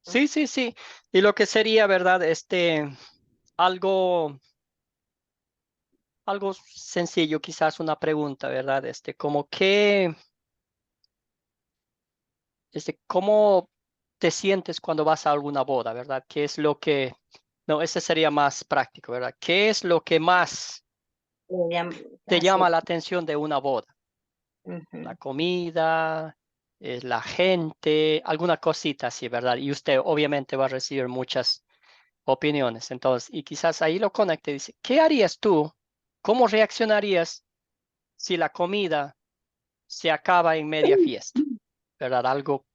Sí, sí, sí. Y lo que sería, ¿verdad? Algo, algo sencillo, quizás una pregunta, ¿verdad? ¿Cómo te sientes cuando vas a alguna boda, ¿verdad? ¿Qué es lo que, no, ese sería más práctico, ¿verdad? ¿Qué es lo que más te llama Así. la atención de una boda? La Ujú. comida, la gente, alguna cosita así, ¿verdad? Y usted obviamente va a recibir muchas opiniones. Entonces, y quizás ahí lo conecte y dice, ¿qué harías tú? ¿Cómo reaccionarías si la comida se acaba en media fiesta? ¿Verdad? Algo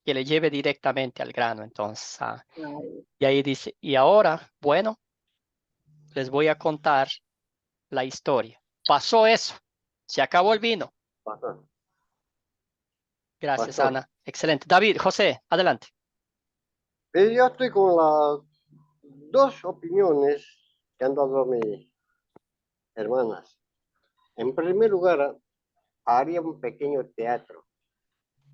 que le lleve directamente al grano. Entonces, y ahí dice, y ahora, bueno, les voy a contar la historia. Pasó eso, se acabó el vino. Pastor, Gracias, pastor. Ana. Excelente. David, José, adelante. Yo estoy con las dos opiniones que han dado mis hermanas. En primer lugar, haría un pequeño teatro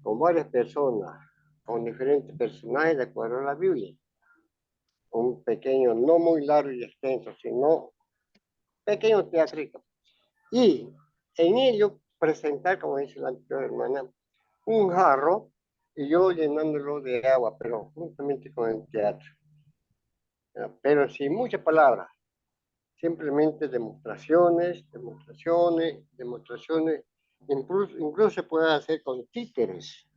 con varias personas, con diferentes personajes de acuerdo a la Biblia. Un pequeño, no muy largo y extenso, sino pequeño teatrito. Y en ello presentar, como dice la anterior hermana, un jarro y yo llenándolo de agua, pero juntamente con el teatro. Pero sin muchas palabras, simplemente demostraciones, demostraciones, demostraciones. Incluso se puede hacer con títeres.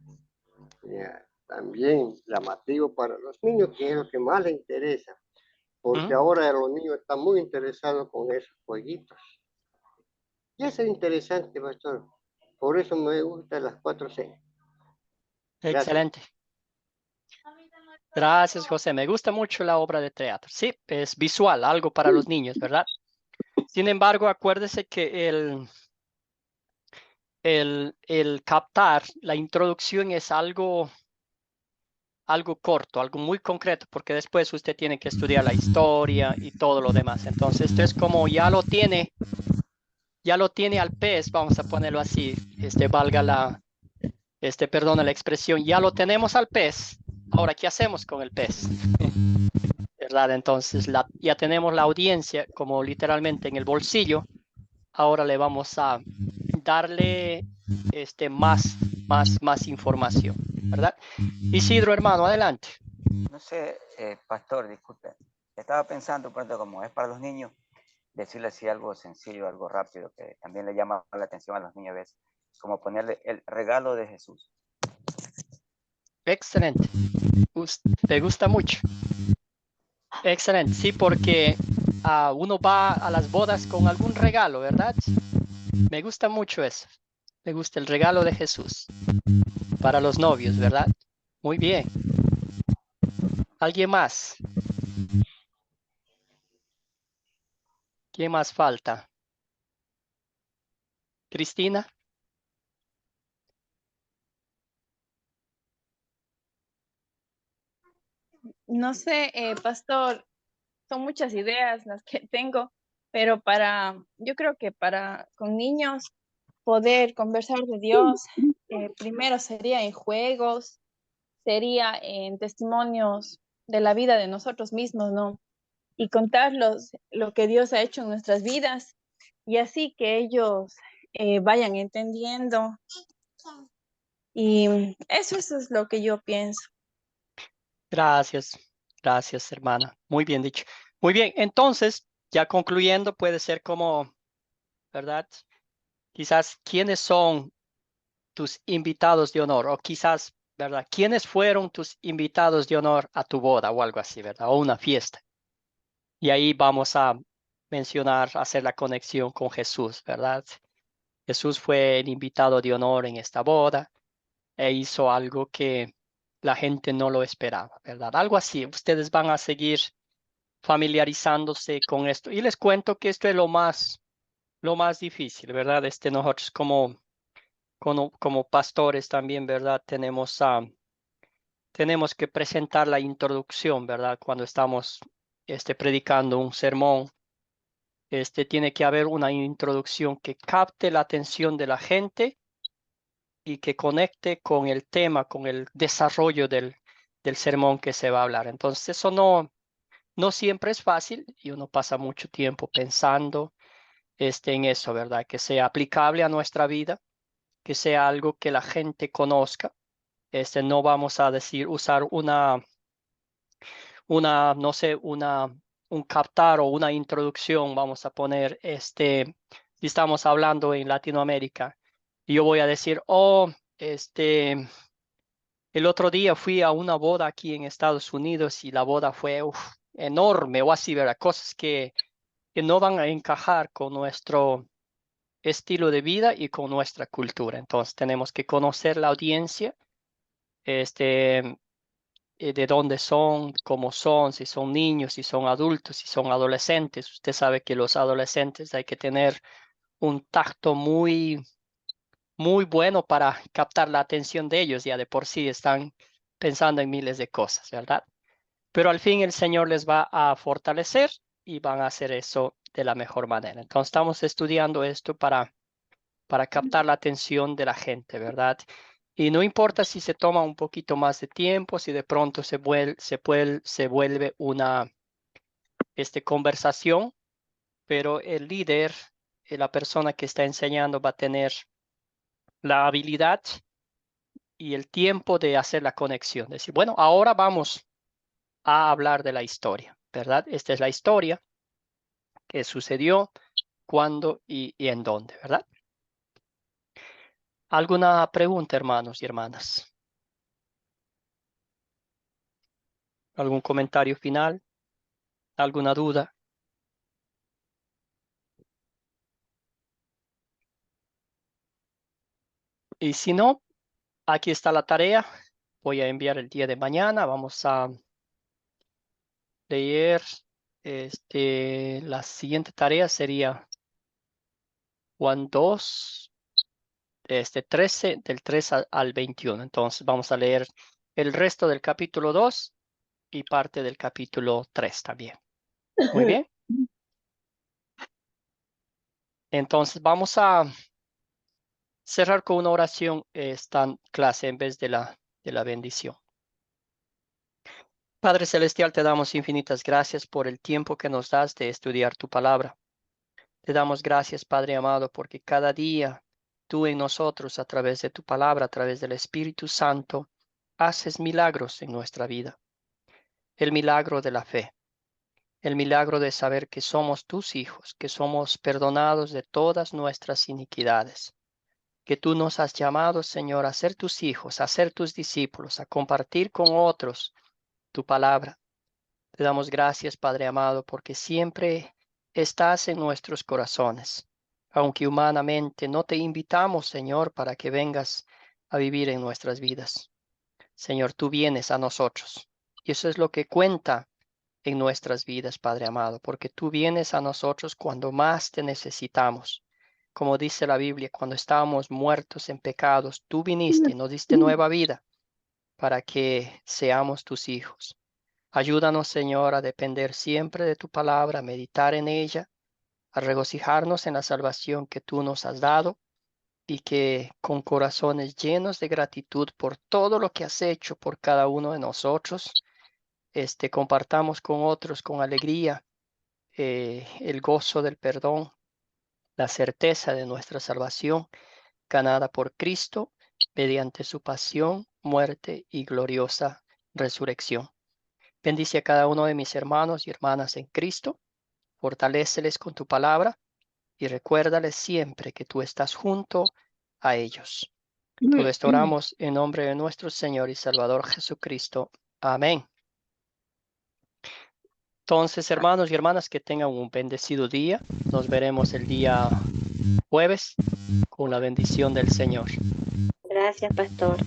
También llamativo para los niños, que es lo que más les interesa, porque ahora los niños están muy interesados con esos jueguitos. Y eso es interesante, pastor. Por eso me gustan las 4C. Gracias. Excelente. Gracias, José. Me gusta mucho la obra de teatro. Sí, es visual, algo para los niños, ¿verdad? Sin embargo, acuérdese que el captar la introducción es algo corto, algo muy concreto, porque después usted tiene que estudiar la historia y todo lo demás. Entonces, esto es como ya lo tiene al pez, vamos a ponerlo así, valga perdona la expresión, ya lo tenemos al pez. Ahora, ¿qué hacemos con el pez? ¿Verdad? Entonces, ya tenemos la audiencia como literalmente en el bolsillo. Ahora le vamos a darle más información, ¿verdad? Isidro, hermano, adelante. No sé, pastor, disculpe. Estaba pensando, pronto, como es para los niños, decirle así algo sencillo, algo rápido, que también le llama la atención a los niños a veces, como ponerle el regalo de Jesús. Excelente. Te gusta mucho. Excelente. Sí, porque uno va a las bodas con algún regalo, ¿verdad? Me gusta mucho eso. Me gusta el regalo de Jesús para los novios, ¿verdad? Muy bien. ¿Alguien más? ¿Quién más falta? Cristina. No sé, pastor, son muchas ideas las que tengo, pero yo creo que para con niños poder conversar de Dios, primero sería en juegos, sería en testimonios de la vida de nosotros mismos, ¿no? Y contarlos lo que Dios ha hecho en nuestras vidas y así que ellos vayan entendiendo. Y eso es lo que yo pienso. Gracias. Gracias, hermana. Muy bien dicho. Muy bien. Entonces, ya concluyendo, puede ser como, ¿verdad? Quizás, ¿quiénes son tus invitados de honor? O quizás, ¿verdad? ¿Quiénes fueron tus invitados de honor a tu boda o algo así, ¿verdad? O una fiesta. Y ahí vamos a mencionar, hacer la conexión con Jesús, ¿verdad? Jesús fue el invitado de honor en esta boda e hizo algo que la gente no lo esperaba, ¿verdad? Algo así. Ustedes van a seguir familiarizándose con esto. Y les cuento que esto es lo más difícil, ¿verdad? Nosotros como pastores también, ¿verdad? Tenemos que presentar la introducción, ¿verdad? Cuando estamos predicando un sermón, tiene que haber una introducción que capte la atención de la gente y que conecte con el tema, con el desarrollo del sermón que se va a hablar. Entonces, eso no siempre es fácil y uno pasa mucho tiempo pensando en eso, ¿verdad? Que sea aplicable a nuestra vida, que sea algo que la gente conozca. No vamos a usar no sé, un captar o una introducción, vamos a poner, si estamos hablando en Latinoamérica, y yo voy a decir, el otro día fui a una boda aquí en Estados Unidos y la boda fue enorme o así, ¿verdad? Cosas que no van a encajar con nuestro estilo de vida y con nuestra cultura. Entonces tenemos que conocer la audiencia, de dónde son, cómo son, si son niños, si son adultos, si son adolescentes. Usted sabe que los adolescentes hay que tener un tacto muy bueno para captar la atención de ellos. Ya de por sí están pensando en miles de cosas, ¿verdad? Pero al fin el Señor les va a fortalecer y van a hacer eso de la mejor manera. Entonces estamos estudiando esto para para captar la atención de la gente, ¿verdad? Y no importa si se toma un poquito más de tiempo, si de pronto se vuelve una conversación, pero el líder, la persona que está enseñando va a tener la habilidad y el tiempo de hacer la conexión. Decir, bueno, ahora vamos a hablar de la historia, ¿verdad? Esta es la historia que sucedió, cuándo y en dónde, ¿verdad? ¿Alguna pregunta, hermanos y hermanas? ¿Algún comentario final? ¿Alguna duda? Y si no, aquí está la tarea. Voy a enviar el día de mañana. Vamos a leer. La siguiente tarea sería Juan 2, 13, del 3 al 21. Entonces vamos a leer el resto del capítulo 2 y parte del capítulo 3 también. Muy bien. Entonces vamos a cerrar con una oración esta clase en vez de la bendición. Padre Celestial, te damos infinitas gracias por el tiempo que nos das de estudiar tu palabra. Te damos gracias, Padre amado, porque cada día tú en nosotros, a través de tu palabra, a través del Espíritu Santo, haces milagros en nuestra vida. El milagro de la fe, el milagro de saber que somos tus hijos, que somos perdonados de todas nuestras iniquidades, que tú nos has llamado, Señor, a ser tus hijos, a ser tus discípulos, a compartir con otros tu palabra. Te damos gracias, Padre amado, porque siempre estás en nuestros corazones, aunque humanamente no te invitamos, Señor, para que vengas a vivir en nuestras vidas. Señor, tú vienes a nosotros y eso es lo que cuenta en nuestras vidas, Padre amado, porque tú vienes a nosotros cuando más te necesitamos. Como dice la Biblia, cuando estábamos muertos en pecados, tú viniste y nos diste nueva vida para que seamos tus hijos. Ayúdanos, Señor, a depender siempre de tu palabra, a meditar en ella, a regocijarnos en la salvación que tú nos has dado y que con corazones llenos de gratitud por todo lo que has hecho por cada uno de nosotros, compartamos con otros con alegría el gozo del perdón, la certeza de nuestra salvación ganada por Cristo mediante su pasión, muerte y gloriosa resurrección. Bendice a cada uno de mis hermanos y hermanas en Cristo, fortaléceles con tu palabra y recuérdales siempre que tú estás junto a ellos. Todo esto oramos en nombre de nuestro Señor y Salvador Jesucristo. Amén. Entonces, hermanos y hermanas, que tengan un bendecido día. Nos veremos el día jueves con la bendición del Señor. Gracias, pastor.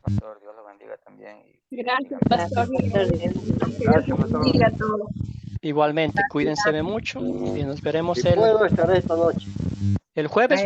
Pastor, Dios lo bendiga también. Gracias, Gracias, pastor. pastor. Gracias, pastor. Bendiga a todos. Igualmente, cuídense mucho y nos veremos Si puedo, estaré esta noche. el jueves.